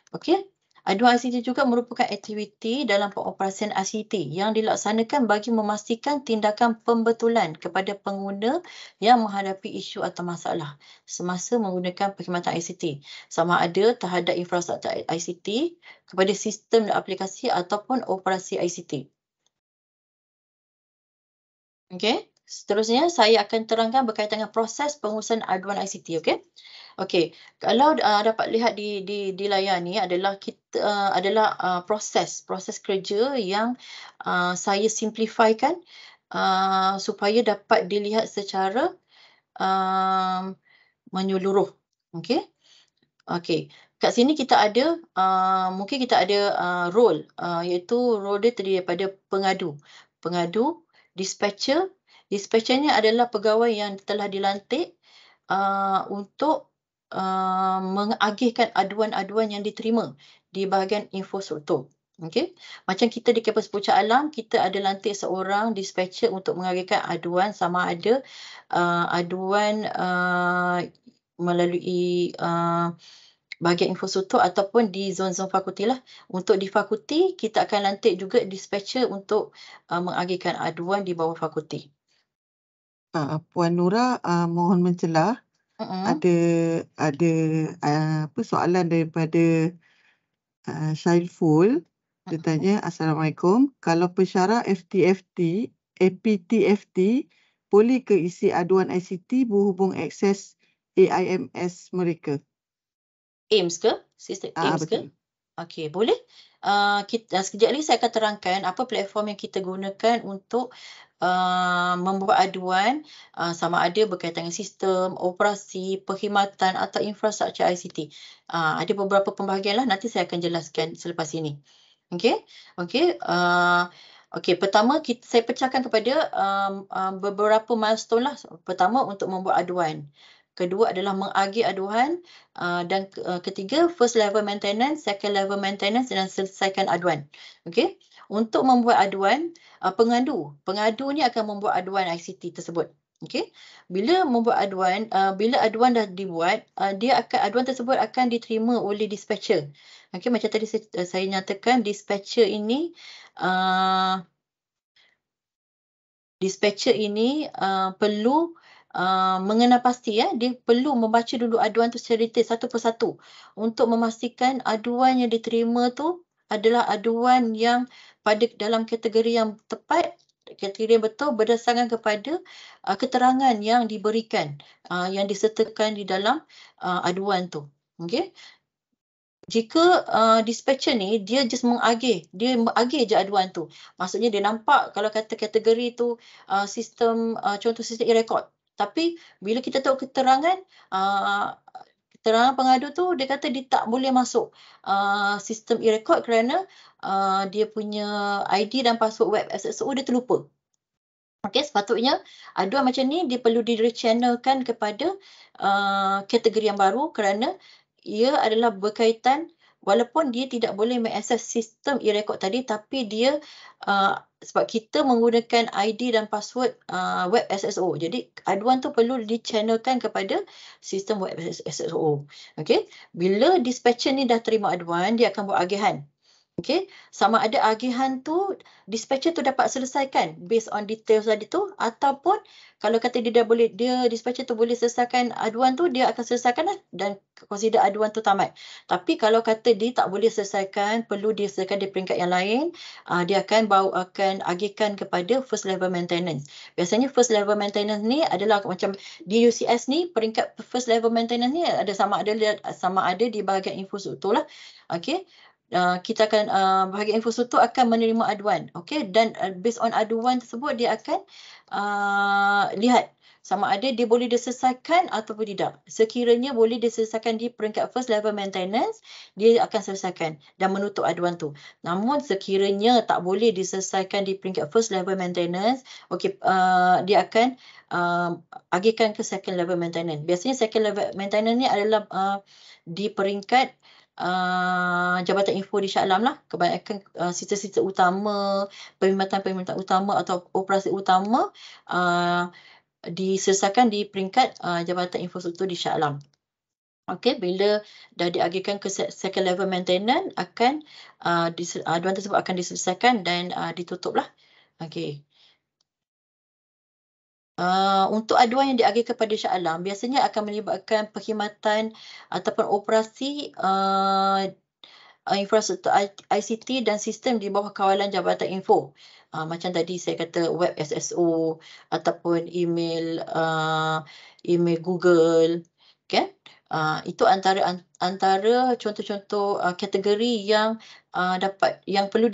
Okey. Aduan ICT juga merupakan aktiviti dalam pengoperasian ICT yang dilaksanakan bagi memastikan tindakan pembetulan kepada pengguna yang menghadapi isu atau masalah semasa menggunakan perkhidmatan ICT, sama ada terhadap infrastruktur ICT, kepada sistem dan aplikasi ataupun operasi ICT. Okey, seterusnya saya akan terangkan berkaitan dengan proses pengurusan aduan ICT. Okey. Okey, kalau dapat lihat di layar ni adalah proses kerja yang saya simplifykan supaya dapat dilihat secara menyeluruh. Okey. Okey, kat sini kita ada mungkin kita ada role, iaitu role dia terdiri daripada pengadu, dispatcher. Dispatchernya adalah pegawai yang telah dilantik untuk mengagihkan aduan-aduan yang diterima di bahagian infrastruktur. Okey, macam kita di kampus Puncak Alam, kita ada lantik seorang dispatcher untuk mengagihkan aduan, sama ada aduan melalui bahagian infrastruktur ataupun di zon-zon fakulti lah. Untuk di fakulti, kita akan lantik juga dispatcher untuk mengagihkan aduan di bawah fakulti. Puan Nura, mohon mencelah. Ada soalan daripada Syaiful. Dia tanya, Assalamualaikum. Kalau pensyarah APTFT boleh ke isi aduan ICT berhubung akses AIMS mereka. AIMS ke? Sistem AIMS ke? Betul. Okey, boleh. Sekejap lagi saya akan terangkan apa platform yang kita gunakan untuk membuat aduan sama ada berkaitan dengan sistem, operasi, perkhidmatan atau infrastruktur ICT. Ada beberapa pembahagian lah, nanti saya akan jelaskan selepas ini. Okey. Okey, pertama saya pecahkan kepada beberapa milestone lah. Pertama untuk membuat aduan. Kedua adalah mengagih aduan dan ketiga first level maintenance, second level maintenance dan selesaikan aduan. Okey. Untuk membuat aduan, pengadu ni akan membuat aduan ICT tersebut. Okey. Bila membuat aduan, bila aduan dah dibuat, aduan tersebut akan diterima oleh dispatcher. Okey, macam tadi saya nyatakan dispatcher ini perlu mengenal pasti dia perlu membaca dulu aduan tu secara detail satu persatu untuk memastikan aduan yang diterima tu adalah aduan yang pada dalam kategori yang tepat, kategori yang betul berdasarkan kepada keterangan yang diberikan, yang disertakan di dalam aduan tu. Okey. Jika dispatcher ni dia just mengagih je aduan tu. Maksudnya dia nampak kalau kata kategori tu sistem contoh sistem e-record. Tapi bila kita tahu keterangan pengadu tu dia kata dia tak boleh masuk sistem e-record kerana dia punya ID dan password web SSO dia terlupa. Okey, sepatutnya aduan macam ni dia perlu di-rechannelkan kepada kategori yang baru kerana ia adalah berkaitan walaupun dia tidak boleh mengakses sistem e-record tadi tapi dia sebab kita menggunakan ID dan password web SSO. Jadi aduan tu perlu di-channelkan kepada sistem web SSO. Okey, bila dispatcher ni dah terima aduan, dia akan buat agihan. Okey, sama ada agihan tu dispatcher tu dapat selesaikan based on details tadi tu ataupun kalau kata dia dispatcher tu boleh selesaikan aduan tu dia akan selesaikan lah dan consider aduan tu tamat. Tapi kalau kata dia tak boleh selesaikan, perlu dia selesaikan di peringkat yang lain, dia akan agihkan kepada first level maintenance. Biasanya first level maintenance ni adalah macam di UCS ni peringkat first level maintenance ni ada sama ada di bahagian infrastruktur lah. Okey. Kita akan bahagian infrastruktur akan menerima aduan, okey, dan based on aduan tersebut dia akan lihat sama ada dia boleh diselesaikan ataupun tidak. Sekiranya boleh diselesaikan di peringkat first level maintenance, dia akan selesaikan dan menutup aduan tu. Namun sekiranya tak boleh diselesaikan di peringkat first level maintenance, okey, dia akan agihkan ke second level maintenance. Biasanya second level maintenance ni adalah di peringkat Jabatan Info di Shah Alam lah. Kebanyakan sistem-sistem utama, perkhidmatan utama atau operasi utama diselesaikan di peringkat Jabatan Infrastruktur di Shah Alam. Okey, bila dah diagihkan ke second level maintenance aduan tersebut akan diselesaikan dan ditutup lah. Okey. Untuk aduan yang diagih kepada Shah Alam biasanya akan melibatkan perkhidmatan ataupun operasi infrastruktur ICT dan sistem di bawah kawalan Jabatan Info. Macam tadi saya kata web SSO ataupun email Google, kan? Itu antara contoh-contoh kategori yang perlu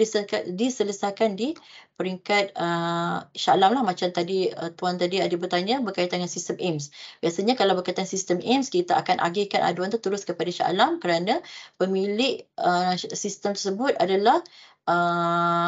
diselesaikan di peringkat Shah Alam lah. Macam tadi tuan tadi ada bertanya berkaitan dengan sistem AIMS. Biasanya kalau berkaitan sistem AIMS kita akan agihkan aduan tu terus kepada Shah Alam kerana pemilik sistem tersebut adalah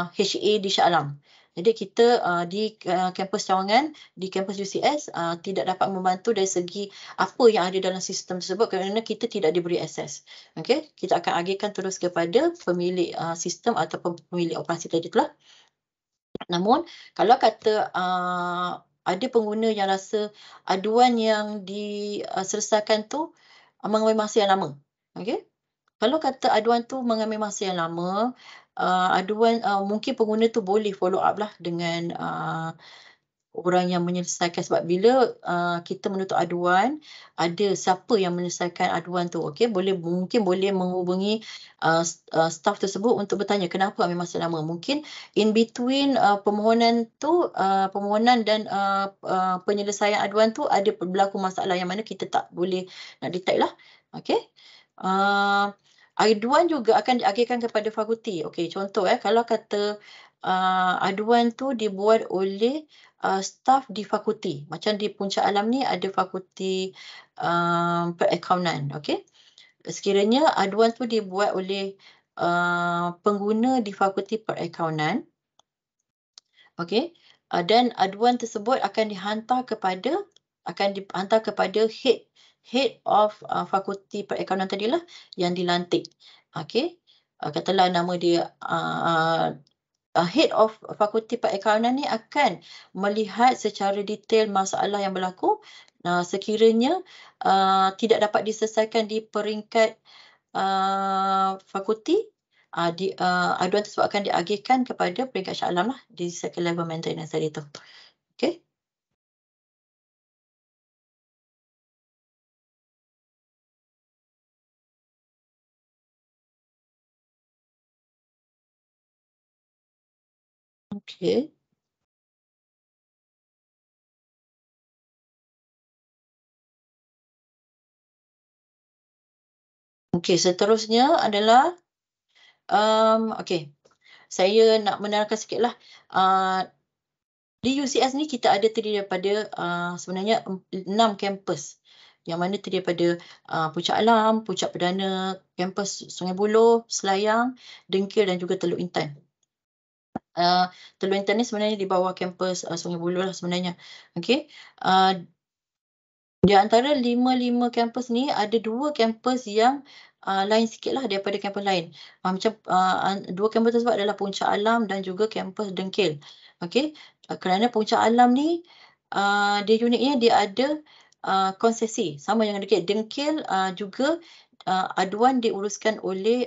HA di Shah Alam. Jadi kita di kampus Cawangan, di kampus UCS tidak dapat membantu dari segi apa yang ada dalam sistem tersebut kerana kita tidak diberi akses. Okey, kita akan agihkan terus kepada pemilik sistem ataupun pemilik operasi tadi itulah. Namun kalau kata ada pengguna yang rasa aduan yang diselesaikan tu mengambil masa yang lama. Okey. Kalau kata aduan tu mengambil masa yang lama, mungkin pengguna tu boleh follow up lah dengan orang yang menyelesaikan, sebab bila kita menuntut aduan, ada siapa yang menyelesaikan aduan tu, okey, mungkin boleh menghubungi staf tersebut untuk bertanya kenapa ambil masa lama. Mungkin in between permohonan tu, permohonan dan penyelesaian aduan tu ada berlaku masalah yang mana kita tak boleh nak detect lah. Okey. Aduan juga akan diagihkan kepada fakulti. Okey, contoh kalau kata aduan tu dibuat oleh staf di fakulti. Macam di Puncak Alam ni ada fakulti perakaunan. Okey. Sekiranya aduan tu dibuat oleh pengguna di fakulti perakaunan. Okey. Dan aduan tersebut akan dihantar kepada head of fakulti perakaunan tadilah yang dilantik. Okey. Katalah nama dia head of fakulti perakaunan ni akan melihat secara detail masalah yang berlaku. Sekiranya tidak dapat diselesaikan di peringkat fakulti, aduan tersebut akan diagihkan kepada peringkat Shah Alam lah, di second level maintenance tadi tu. Okey. Okey. Okey, seterusnya adalah okey. Saya nak menerangkan sikitlah. Di UCS ni kita ada terdiri daripada sebenarnya 6 kampus. Yang mana terdiri daripada Puncak Alam, Puncak Perdana, kampus Sungai Buloh, Selayang, Dengkil dan juga Teluk Intan. Teluk Intan ni sebenarnya di bawah kampus Sungai Buloh lah sebenarnya. Okey. Di antara 5 kampus ni ada 2 kampus yang lain sikit lah daripada kampus lain. Macam 2 kampus tersebut adalah Puncak Alam dan juga kampus Dengkil. Okey. Kerana Puncak Alam ni dia uniknya dia ada konsesi sama dengan Dengkil. Dengkil juga aduan diuruskan oleh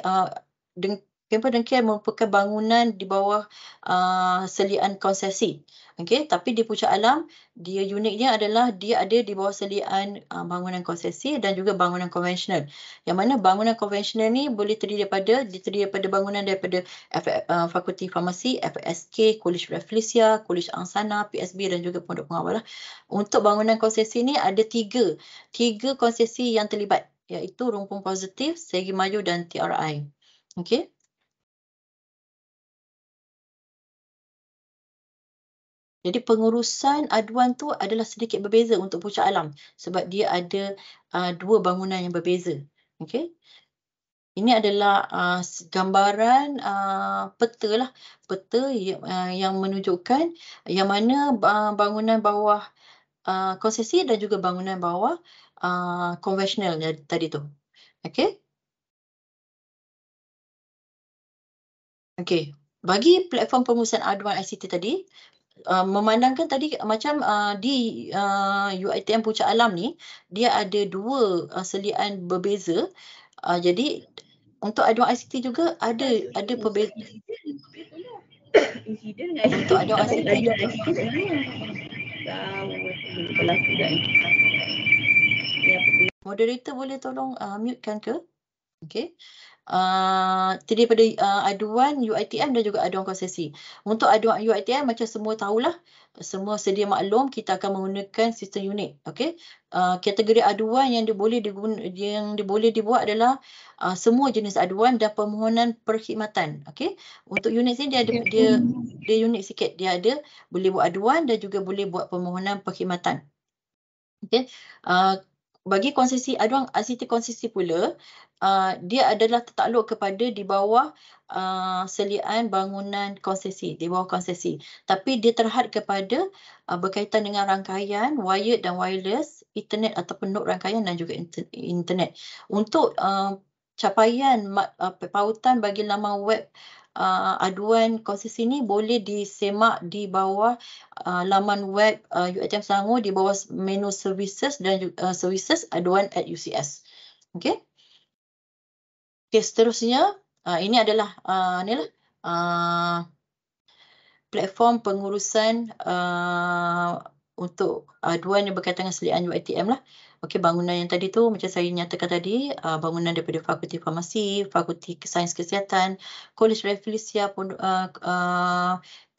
kampus Dengkil merupakan bangunan di bawah selian konsesi. Okey, tapi di Puncak Alam dia uniknya adalah dia ada di bawah selian bangunan konsesi dan juga bangunan konvensional. Yang mana bangunan konvensional ni boleh terdiri daripada bangunan daripada Fakulti Farmasi, FSK, Kolej Rafflesia, Kolej Angsana, PSB dan juga Pondok Pengawal lah. Untuk bangunan konsesi ni ada tiga konsesi yang terlibat, iaitu Rumpun Positif, Segi Maju dan TRI. Okey. Jadi pengurusan aduan tu adalah sedikit berbeza untuk Puncak Alam sebab dia ada 2 bangunan yang berbeza. Okey. Ini adalah gambaran peta lah. Peta yang menunjukkan yang mana bangunan bawah konsesi dan juga bangunan bawah konvensional tadi tu. Okey. Okey. Bagi platform pengurusan aduan ICT tadi, memandangkan tadi macam di UiTM Puncak Alam ni dia ada 2 selian berbeza. Jadi untuk aduan ICT juga ada perbezaan. Untuk aduan ICT juga. Moderator boleh tolong mute-kan ke? Okey. Terdiri daripada aduan UiTM dan juga aduan konsesi. Untuk aduan UiTM macam semua tahulah, semua sedia maklum kita akan menggunakan sistem unit. Okey. Kategori aduan yang boleh dibuat adalah semua jenis aduan dan permohonan perkhidmatan. Okey. Untuk unit ni dia unik sikit. Dia ada boleh buat aduan dan juga boleh buat permohonan perkhidmatan. Okey. Bagi konsesi aduan ICT konsesi pula, dia adalah tertakluk kepada di bawah selian bangunan konsesi, di bawah konsesi. Tapi dia terhad kepada berkaitan dengan rangkaian wired dan wireless, internet ataupun nod rangkaian dan juga internet. Untuk capaian pautan bagi laman web aduan konsesi ni boleh disemak di bawah laman web UiTM Selangor di bawah menu services dan services aduan at UCS. Okey. Okey, seterusnya ini adalah platform pengurusan untuk aduan yang berkaitan dengan selian UiTM lah. Okey, bangunan yang tadi tu macam saya nyatakan tadi, bangunan daripada Fakulti Farmasi, Fakulti Sains Kesihatan, Kolej Rafflesia,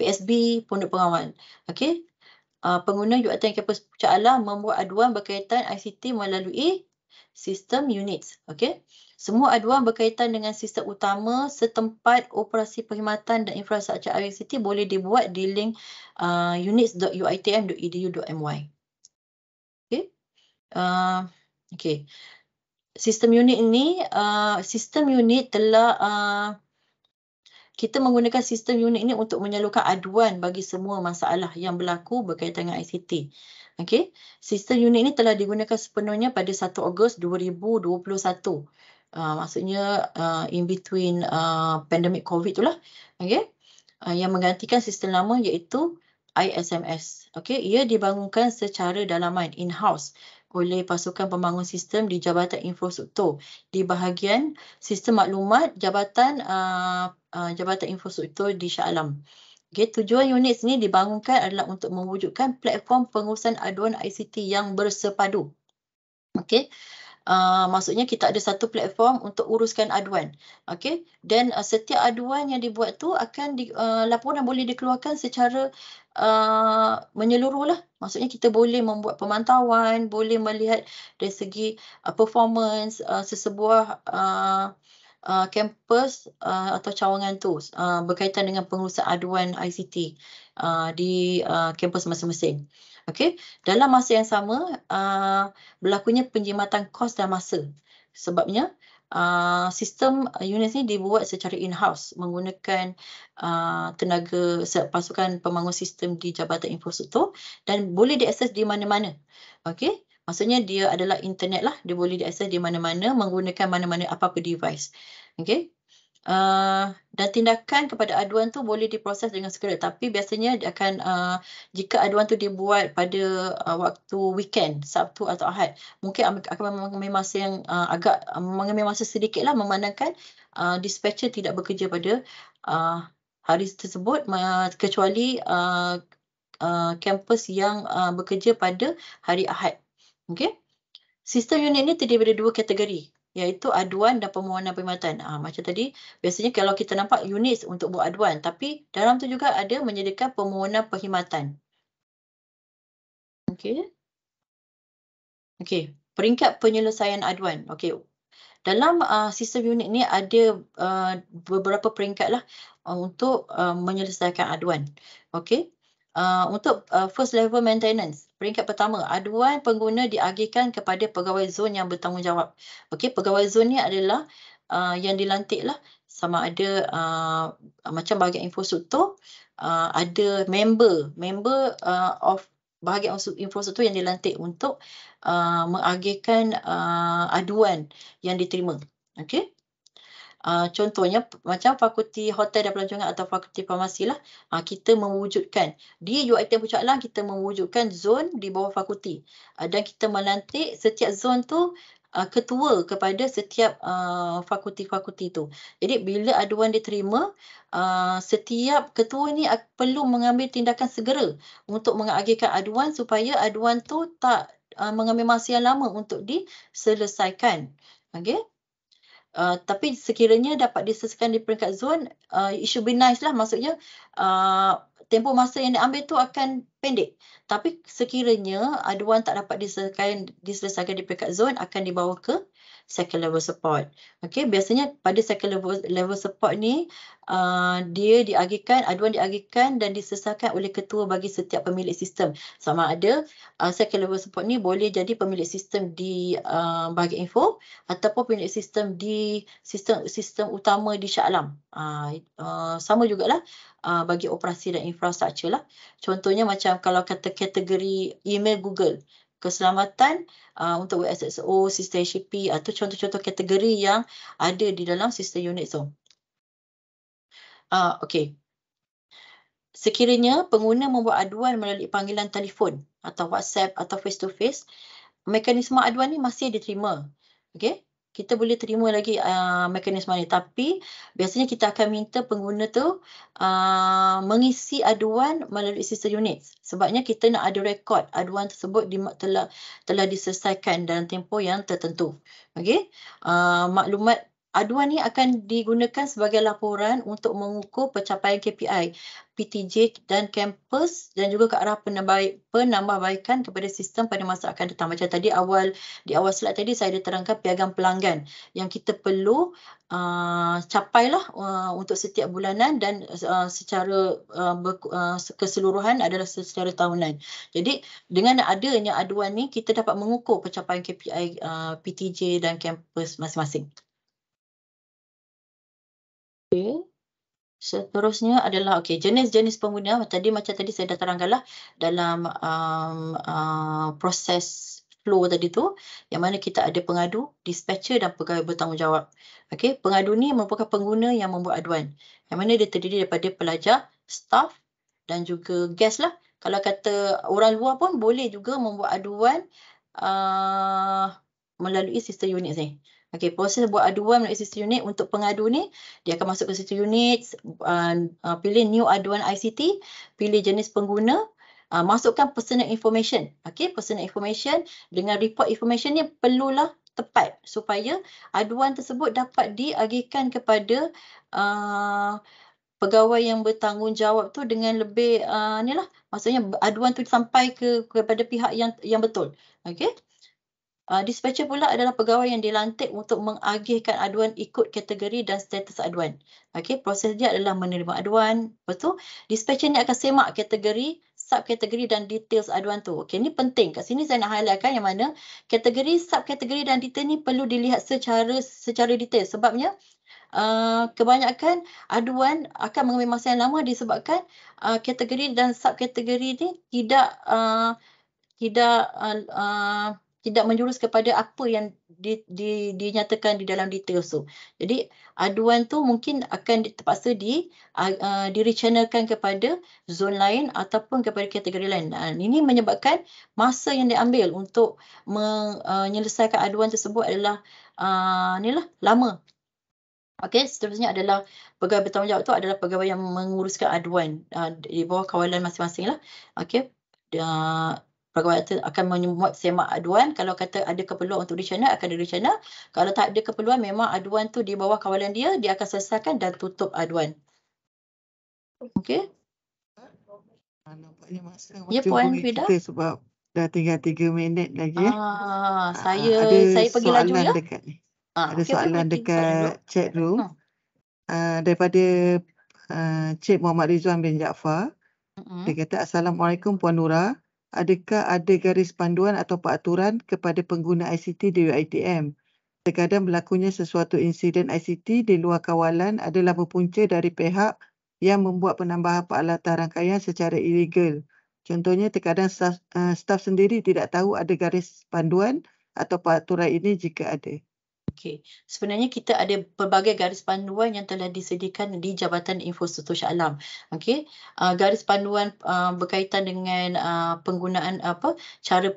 PSB, Pondok Pengawal. Okey. Pengguna UiTM kampus Puncak Alam membuat aduan berkaitan ICT melalui sistem UNITS. Okey. Semua aduan berkaitan dengan sistem utama setempat operasi perkhidmatan dan infrastruktur ICT boleh dibuat di link units.uitm.edu.my. Okey. Okey. Sistem unit ini, sistem unit telah kita menggunakan sistem unit ini untuk menyalurkan aduan bagi semua masalah yang berlaku berkaitan dengan ICT. Okey. Sistem unit ini telah digunakan sepenuhnya pada 1 Ogos 2021. Maksudnya in between pandemic COVID tu lah. Okey. Yang menggantikan sistem lama iaitu ISMS. Okey, ia dibangunkan secara dalaman in-house oleh pasukan pembangun sistem di Jabatan Infrastruktur di bahagian sistem maklumat Jabatan Infrastruktur di Shah Alam. Okay, tujuan unit ini dibangunkan adalah untuk mewujudkan platform pengurusan aduan ICT yang bersepadu. Okey. Maksudnya kita ada satu platform untuk uruskan aduan. Okey, dan setiap aduan yang dibuat tu akan laporan boleh dikeluarkan secara menyeluruh lah. Maksudnya kita boleh membuat pemantauan, boleh melihat dari segi performance sesebuah kampus atau cawangan tu berkaitan dengan pengurusan aduan ICT di kampus masing-masing. Okey, dalam masa yang sama berlakunya penjimatan kos dan masa. Sebabnya sistem unit ini dibuat secara in-house menggunakan tenaga pasukan pembangun sistem di Jabatan Infrastruktur dan boleh diakses di mana-mana. Okey, maksudnya dia adalah internet lah, dia boleh diakses di mana-mana menggunakan mana-mana apa-apa device. Okey. Dan tindakan kepada aduan tu boleh diproses dengan segera, tapi biasanya dia akan jika aduan tu dibuat pada waktu weekend, Sabtu atau Ahad, mungkin akan mengambil masa yang mengambil masa sedikitlah memandangkan dispatcher tidak bekerja pada hari tersebut kecuali kampus yang bekerja pada hari Ahad. Okey. Sistem unit ini terdiri dari 2 kategori, iaitu aduan dan permohonan perkhidmatan. Macam tadi, biasanya kalau kita nampak unit untuk buat aduan, tapi dalam tu juga ada menyediakan permohonan perkhidmatan. Okey. Okey, peringkat penyelesaian aduan. Okey. Dalam sistem unit ni ada beberapa peringkat lah untuk menyelesaikan aduan. Okey. Untuk first level maintenance, peringkat pertama, aduan pengguna diagihkan kepada pegawai zon yang bertanggungjawab. Okey, pegawai zon ni adalah yang dilantik lah, sama ada macam bahagian infrastruktur, ada member of bahagian infrastruktur yang dilantik untuk mengagihkan aduan yang diterima. Okey. Contohnya macam Fakulti Hotel dan Pelancongan atau Fakulti Farmasi lah, kita mewujudkan di UiTM Puncak Alam, kita mewujudkan zon di bawah fakulti dan kita melantik setiap zon tu ketua kepada setiap fakulti-fakulti tu. Jadi bila aduan diterima, setiap ketua ni perlu mengambil tindakan segera untuk mengagihkan aduan supaya aduan tu tak mengambil masa yang lama untuk diselesaikan. Okey. Tapi sekiranya dapat diselesaikan di peringkat zon, it should be nice lah. Maksudnya tempoh masa yang diambil tu akan pendek. Tapi sekiranya aduan tak dapat diselesaikan di peringkat zon, akan dibawa ke second level support. Okey, biasanya pada second level support ni aduan diagihkan dan diselesaikan oleh ketua bagi setiap pemilik sistem. Sama ada second level support ni boleh jadi pemilik sistem di bahagian info ataupun pemilik sistem di sistem utama di Shah Alam. Sama jugalah bagi operasi dan infrastruktur lah. Contohnya macam kalau kata kategori email Google, keselamatan untuk WSSO, sistem HCP atau contoh-contoh kategori yang ada di dalam sistem unit tu. Okey. Sekiranya pengguna membuat aduan melalui panggilan telefon atau WhatsApp atau face to face, mekanisme aduan ni masih diterima. Okey. kita boleh terima lagi mekanisme ni. Tapi biasanya kita akan minta pengguna tu mengisi aduan melalui sistem unit. Sebabnya kita nak ada rekod aduan tersebut telah diselesaikan dalam tempoh yang tertentu. Okey. Maklumat aduan ni akan digunakan sebagai laporan untuk mengukur pencapaian KPI PTJ dan kampus dan juga ke arah penambahbaikan kepada sistem pada masa akan datang. Macam tadi di awal slide tadi saya ada terangkan piagam pelanggan yang kita perlu capailah untuk setiap bulanan dan secara keseluruhan adalah secara tahunan. Jadi dengan adanya aduan ni kita dapat mengukur pencapaian KPI PTJ dan kampus masing-masing. Okay. Seterusnya adalah jenis-jenis pengguna. Macam tadi saya dah terangkanlah dalam proses flow tadi tu, yang mana kita ada pengadu, dispatcher dan pegawai bertanggungjawab. Okey, pengadu ni merupakan pengguna yang membuat aduan. Yang mana dia terdiri daripada pelajar, staff dan juga guest lah. Kalau kata orang luar pun boleh juga membuat aduan melalui sistem unit ni. Okey, proses buat aduan melalui sistem unit untuk pengadu ni, dia akan masuk ke sistem unit, pilih new aduan ICT, pilih jenis pengguna, masukkan personal information. Okey, personal information dengan report information ni perlulah tepat supaya aduan tersebut dapat diagihkan kepada pegawai yang bertanggungjawab tu dengan lebih maksudnya aduan tu sampai kepada pihak yang betul. Okey. Dispatcher pula adalah pegawai yang dilantik untuk mengagihkan aduan ikut kategori dan status aduan. Okey, proses dia adalah menerima aduan. Lepas tu, dispatcher ni akan semak kategori, subkategori dan details aduan tu. Okey, ni penting. Kat sini saya nak highlightkan yang mana kategori, subkategori dan detail ni perlu dilihat secara detail. Sebabnya kebanyakan aduan akan mengambil masa yang lama disebabkan kategori dan subkategori ni tidak menjurus kepada apa yang dinyatakan di dalam details tu. Jadi aduan tu mungkin akan terpaksa di-rechannelkan kepada zon lain ataupun kepada kategori lain. Ini menyebabkan masa yang diambil untuk menyelesaikan aduan tersebut adalah lama. Okey, seterusnya adalah pegawai bertanggungjawab tu adalah pegawai yang menguruskan aduan di bawah kawalan masing-masing lah. Okey. Pegawai itu akan membuat semak aduan. Kalau kata ada keperluan untuk di-channel, akan di-channel. Kalau tak ada keperluan, memang aduan tu di bawah kawalan dia akan selesaikan dan tutup aduan. Okey. Nampaknya masa Ya, macam Puan boleh Fida. kita sebab dah tinggal 3 minit lagi. Saya pergi laju ya. Dekat ni. Ada Okey, soalan pergi soalan dulu. dekat chat room. Daripada Cik Muhammad Rizwan bin Jaafar. Dia kata, Assalamualaikum Puan Nura. Adakah ada garis panduan atau peraturan kepada pengguna ICT di UiTM? Terkadang berlakunya sesuatu insiden ICT di luar kawalan adalah berpunca dari pihak yang membuat penambahan peralatan rangkaian secara ilegal. Contohnya, terkadang staf sendiri tidak tahu ada garis panduan atau peraturan ini jika ada. Okey, sebenarnya kita ada pelbagai garis panduan yang telah disediakan di Jabatan Infrastruktur Shah Alam. Okey, garis panduan berkaitan dengan penggunaan cara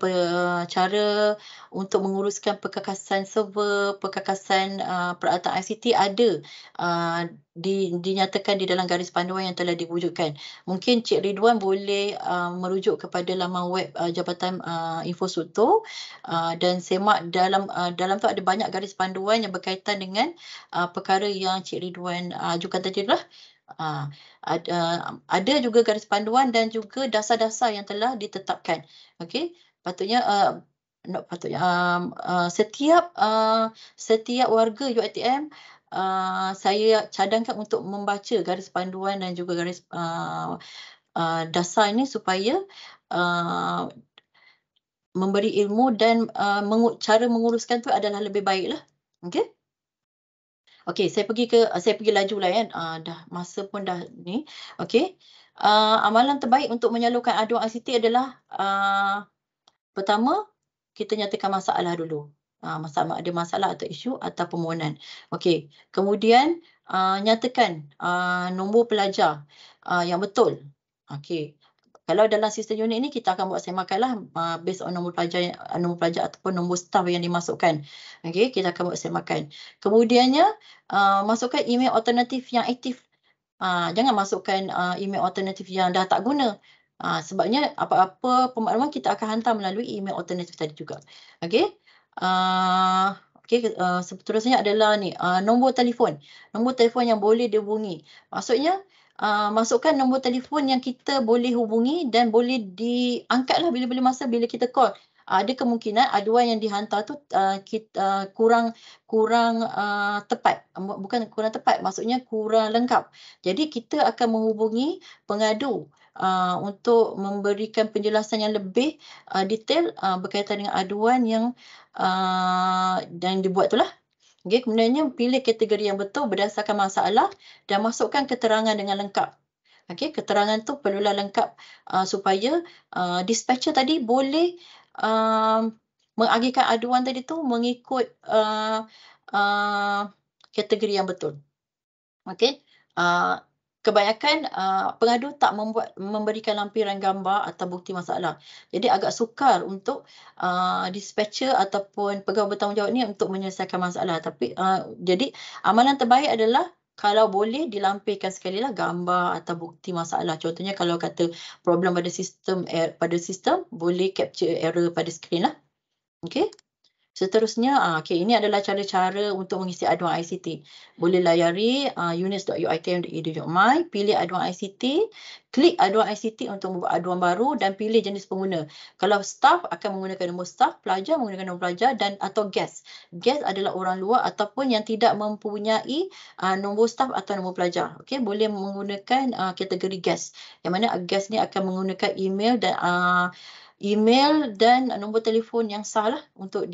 untuk menguruskan perkakasan server, perkakasan peralatan ICT ada dinyatakan di dalam garis panduan yang telah diwujudkan. Mungkin Cik Ridwan boleh merujuk kepada laman web Jabatan Infrastruktur dan semak dalam tu ada banyak garis panduan yang berkaitan dengan perkara yang Cik Ridwan ajukan tadi lah. Ada juga garis panduan dan juga dasar-dasar yang telah ditetapkan. Okey, setiap warga UiTM saya cadangkan untuk membaca garis panduan dan juga garis dasar ini supaya memberi ilmu dan cara menguruskan tu adalah lebih baik lah. Okey. Okey, saya pergi laju lah ya. Dah masa pun dah ni. Okey. Amalan terbaik untuk menyalurkan aduan ICT adalah pertama, kita nyatakan masalah dulu. Ada masalah atau isu atau permohonan. Okey. Kemudian nyatakan nombor pelajar yang betul. Okey. Kalau dalam sistem unit ni kita akan buat semakan lah based on nombor pelajar ataupun nombor staff yang dimasukkan. Okey, kita akan buat semakan. Kemudiannya masukkan email alternatif yang aktif. Jangan masukkan email alternatif yang dah tak guna. Sebabnya apa-apa pemakluman kita akan hantar melalui email alternatif tadi juga. Okey. Seterusnya adalah ni nombor telefon. Nombor telefon yang boleh dihubungi. Maksudnya masukkan nombor telefon yang kita boleh hubungi dan boleh diangkat lah bila-bila masa bila kita call. Ada kemungkinan aduan yang dihantar tu kurang tepat. Bukan kurang tepat, maksudnya kurang lengkap. Jadi kita akan menghubungi pengadu untuk memberikan penjelasan yang lebih detail berkaitan dengan aduan yang dibuat tu lah. Okay, kemudiannya pilih kategori yang betul berdasarkan masalah dan masukkan keterangan dengan lengkap. Okay, keterangan tu perlulah lengkap supaya dispatcher tadi boleh mengagihkan aduan tadi tu mengikut kategori yang betul. Okay. Kebanyakan pengadu tak memberikan lampiran gambar atau bukti masalah. Jadi agak sukar untuk dispatcher ataupun pegawai bertanggungjawab ni untuk menyelesaikan masalah. Tapi jadi amalan terbaik adalah kalau boleh dilampirkan sekali lah gambar atau bukti masalah. Contohnya kalau kata problem pada sistem boleh capture error pada skrin lah. Okay. Seterusnya, ini adalah cara-cara untuk mengisi aduan ICT. Boleh layari units.uitm.edu.my, pilih aduan ICT, klik aduan ICT untuk membuat aduan baru dan pilih jenis pengguna. Kalau staff akan menggunakan nombor staff, pelajar menggunakan nombor pelajar dan atau guest. Guest adalah orang luar ataupun yang tidak mempunyai nombor staff atau nombor pelajar. Okay, boleh menggunakan kategori guest. Yang mana guest ni akan menggunakan email dan nombor telefon yang sah lah untuk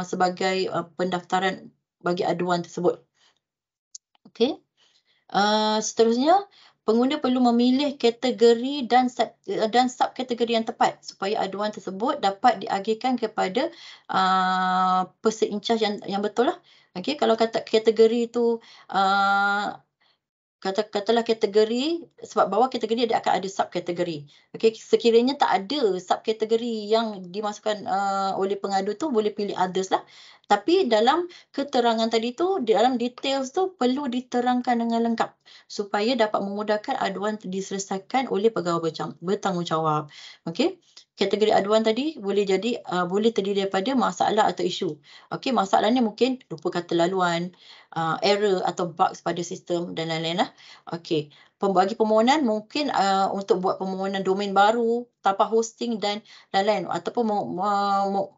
sebagai pendaftaran bagi aduan tersebut. Okey. Seterusnya, pengguna perlu memilih kategori dan subkategori yang tepat supaya aduan tersebut dapat diagihkan kepada person in charge yang betul lah. Okey, kalau kata kategori itu katalah kategori, sebab bawah kategori dia akan ada subkategori. Okey, sekiranya tak ada subkategori yang dimasukkan oleh pengadu tu, boleh pilih others lah. Tapi dalam keterangan tadi tu, dalam details tu perlu diterangkan dengan lengkap supaya dapat memudahkan aduan diselesaikan oleh pegawai bertanggungjawab. Okey. Kategori aduan tadi boleh terdiri daripada masalah atau isu. Okey, masalahnya mungkin lupa kata laluan, error atau bugs pada sistem dan lain-lain lah. Okey, pembagi permohonan mungkin untuk buat permohonan domain baru, tapak hosting dan lain-lain ataupun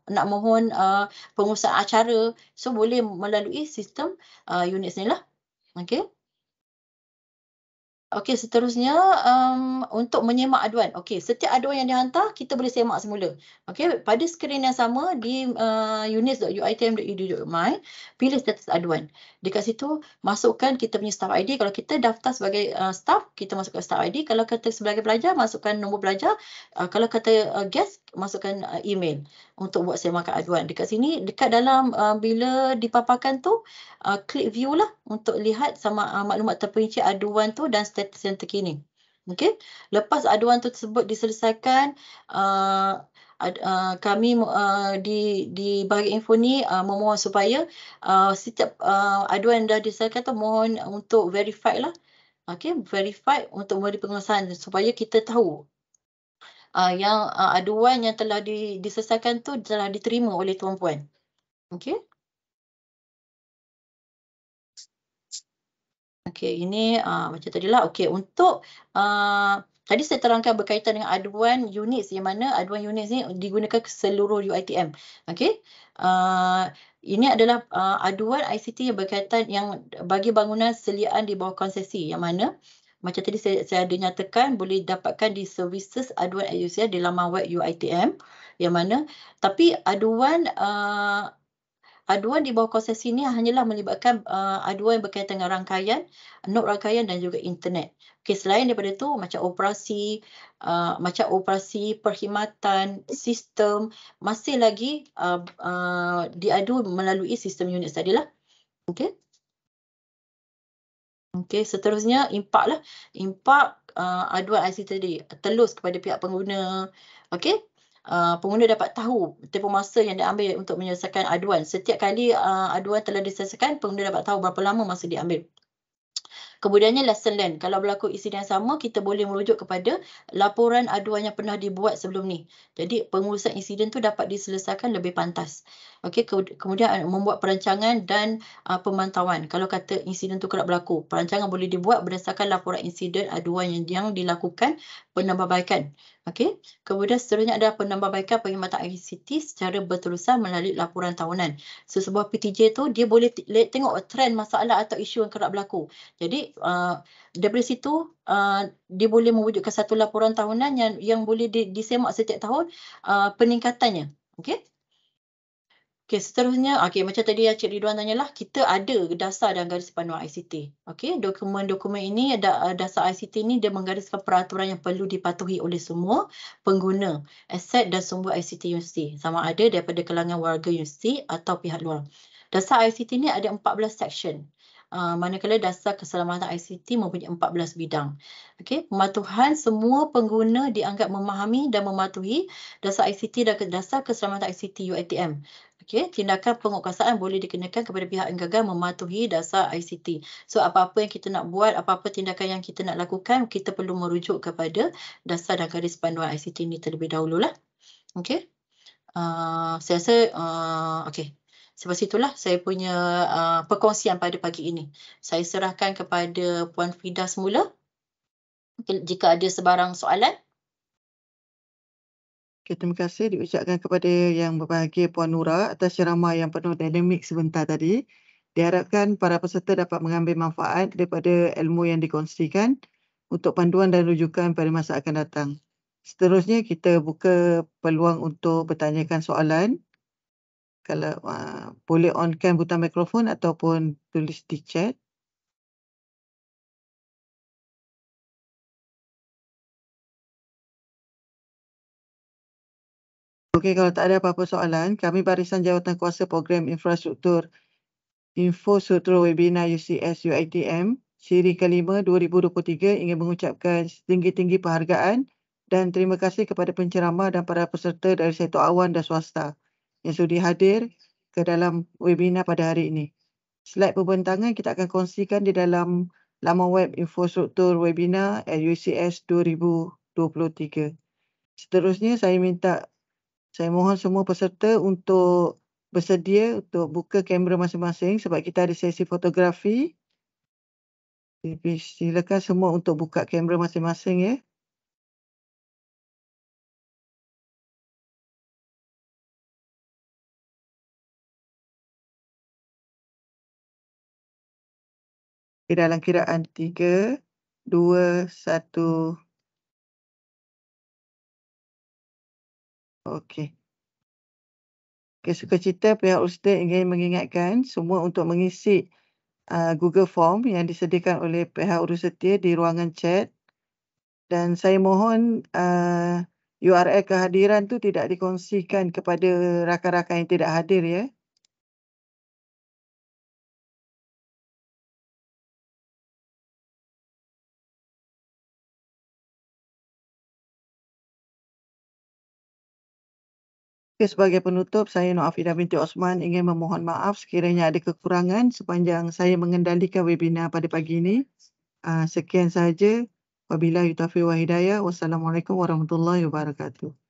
nak mohon pengurusan acara, so boleh melalui sistem unit ni lah. Okey. Okey, seterusnya untuk menyemak aduan. Okey, setiap aduan yang dihantar kita boleh semak semula. Okey, pada skrin yang sama di units.uitm.edu.my, pilih status aduan. Dekat situ masukkan kita punya staff ID. Kalau kita daftar sebagai staff, kita masukkan staff ID. Kalau kata sebagai pelajar, masukkan nombor pelajar. Kalau kata guest, masukkan email untuk buat semakan aduan. Dekat sini, dekat dalam bila dipaparkan tu, klik view lah untuk lihat sama maklumat terperinci aduan tu dan status yang terkini. Okey, lepas aduan tu tersebut diselesaikan, kami di bahagian info ni memohon supaya setiap aduan dah diselesaikan tu mohon untuk verify lah. Okey, verify untuk memberi pengesahan supaya kita tahu yang aduan yang telah diselesaikan tu telah diterima oleh tuan-puan. Okey. Okey, ini macam tadilah. Okey, untuk tadi saya terangkan berkaitan dengan aduan units, yang mana aduan units ni digunakan ke seluruh UiTM. Okey. Ini adalah aduan ICT yang berkaitan yang bagi bangunan seliaan di bawah konsesi, yang mana macam tadi saya ada nyatakan boleh dapatkan di services aduan Asia di laman web UiTM, yang mana tapi aduan di bawah konsesi ini hanyalah melibatkan aduan yang berkaitan dengan rangkaian, not rangkaian dan juga internet. Okey, selain daripada itu macam operasi perkhidmatan, sistem masih lagi diadu melalui sistem unit tadilah. Okey. Okey, seterusnya impak lah. Impak aduan ICT tadi telus kepada pihak pengguna. Okey. Pengguna dapat tahu tempoh masa yang diambil untuk menyelesaikan aduan. Setiap kali aduan telah diselesaikan, pengguna dapat tahu berapa lama masa diambil. Kemudiannya lesson learn. Kalau berlaku insiden yang sama, kita boleh merujuk kepada laporan aduan yang pernah dibuat sebelum ni. Jadi pengurusan insiden tu dapat diselesaikan lebih pantas. Okey, kemudian membuat perancangan dan pemantauan. Kalau kata insiden tu kerap berlaku, perancangan boleh dibuat berdasarkan laporan insiden aduan yang dilakukan penambahbaikan. Okey, kemudian seterusnya adalah penambahbaikan perkhidmatan ICT secara berterusan melalui laporan tahunan. So, sebuah PTJ tu dia boleh tengok trend masalah atau isu yang kerap berlaku. Jadi daripada situ dia boleh mewujudkan satu laporan tahunan yang boleh disemak setiap tahun peningkatannya. Okey. Okey, seterusnya macam tadi yang Cik Ridwan tanyalah, kita ada dasar dan garis panduan ICT. Okey, dokumen-dokumen ini dasar ICT ni dia menggariskan peraturan yang perlu dipatuhi oleh semua pengguna aset dan sumber ICT universiti, sama ada daripada kalangan warga universiti atau pihak luar. Dasar ICT ni ada 14 section. Manakala dasar keselamatan ICT mempunyai 14 bidang. Okey, pematuhan semua pengguna dianggap memahami dan mematuhi dasar ICT dan dasar keselamatan ICT UiTM. Okey, tindakan penguatkuasaan boleh dikenakan kepada pihak yang gagal mematuhi dasar ICT. So, apa-apa yang kita nak buat, apa-apa tindakan yang kita nak lakukan, kita perlu merujuk kepada dasar dan garis panduan ICT ini terlebih dahululah. Okey. Saya rasa okey. Sebab itulah saya punya perkongsian pada pagi ini. Saya serahkan kepada Puan Fida semula. Jika ada sebarang soalan. Okay, terima kasih diucapkan kepada yang berbahagia Puan Nura atas ceramah yang penuh dinamik sebentar tadi. Diharapkan para peserta dapat mengambil manfaat daripada ilmu yang dikongsikan untuk panduan dan rujukan pada masa akan datang. Seterusnya kita buka peluang untuk bertanyakan soalan. Kalau boleh onkan butang mikrofon ataupun tulis di chat. Okey, kalau tak ada apa-apa soalan, kami Barisan Jawatankuasa Program Infrastruktur Webinar UCS UiTM siri kelima 2023 ingin mengucapkan setinggi-tinggi penghargaan dan terima kasih kepada penceramah dan para peserta dari sektor awan dan swasta yang sudi hadir ke dalam webinar pada hari ini. Slide pembentangan kita akan kongsikan di dalam laman web infrastruktur webinar UCS 2023. Seterusnya saya mohon semua peserta untuk bersedia untuk buka kamera masing-masing sebab kita ada sesi fotografi. Jadi silakan semua untuk buka kamera masing-masing ya. Di dalam kiraan 3, 2, 1. Okey. Okay, sukacita pihak Ustaz ingin mengingatkan semua untuk mengisi Google Form yang disediakan oleh pihak Urusetia di ruangan chat dan saya mohon URL kehadiran tu tidak dikongsikan kepada rakan-rakan yang tidak hadir ya. Okay, sebagai penutup, saya Nur Afidah binti Osman ingin memohon maaf sekiranya ada kekurangan sepanjang saya mengendalikan webinar pada pagi ini. Sekian sahaja. Wabillahi taufiq wa hidayah. Wassalamualaikum warahmatullahi wabarakatuh.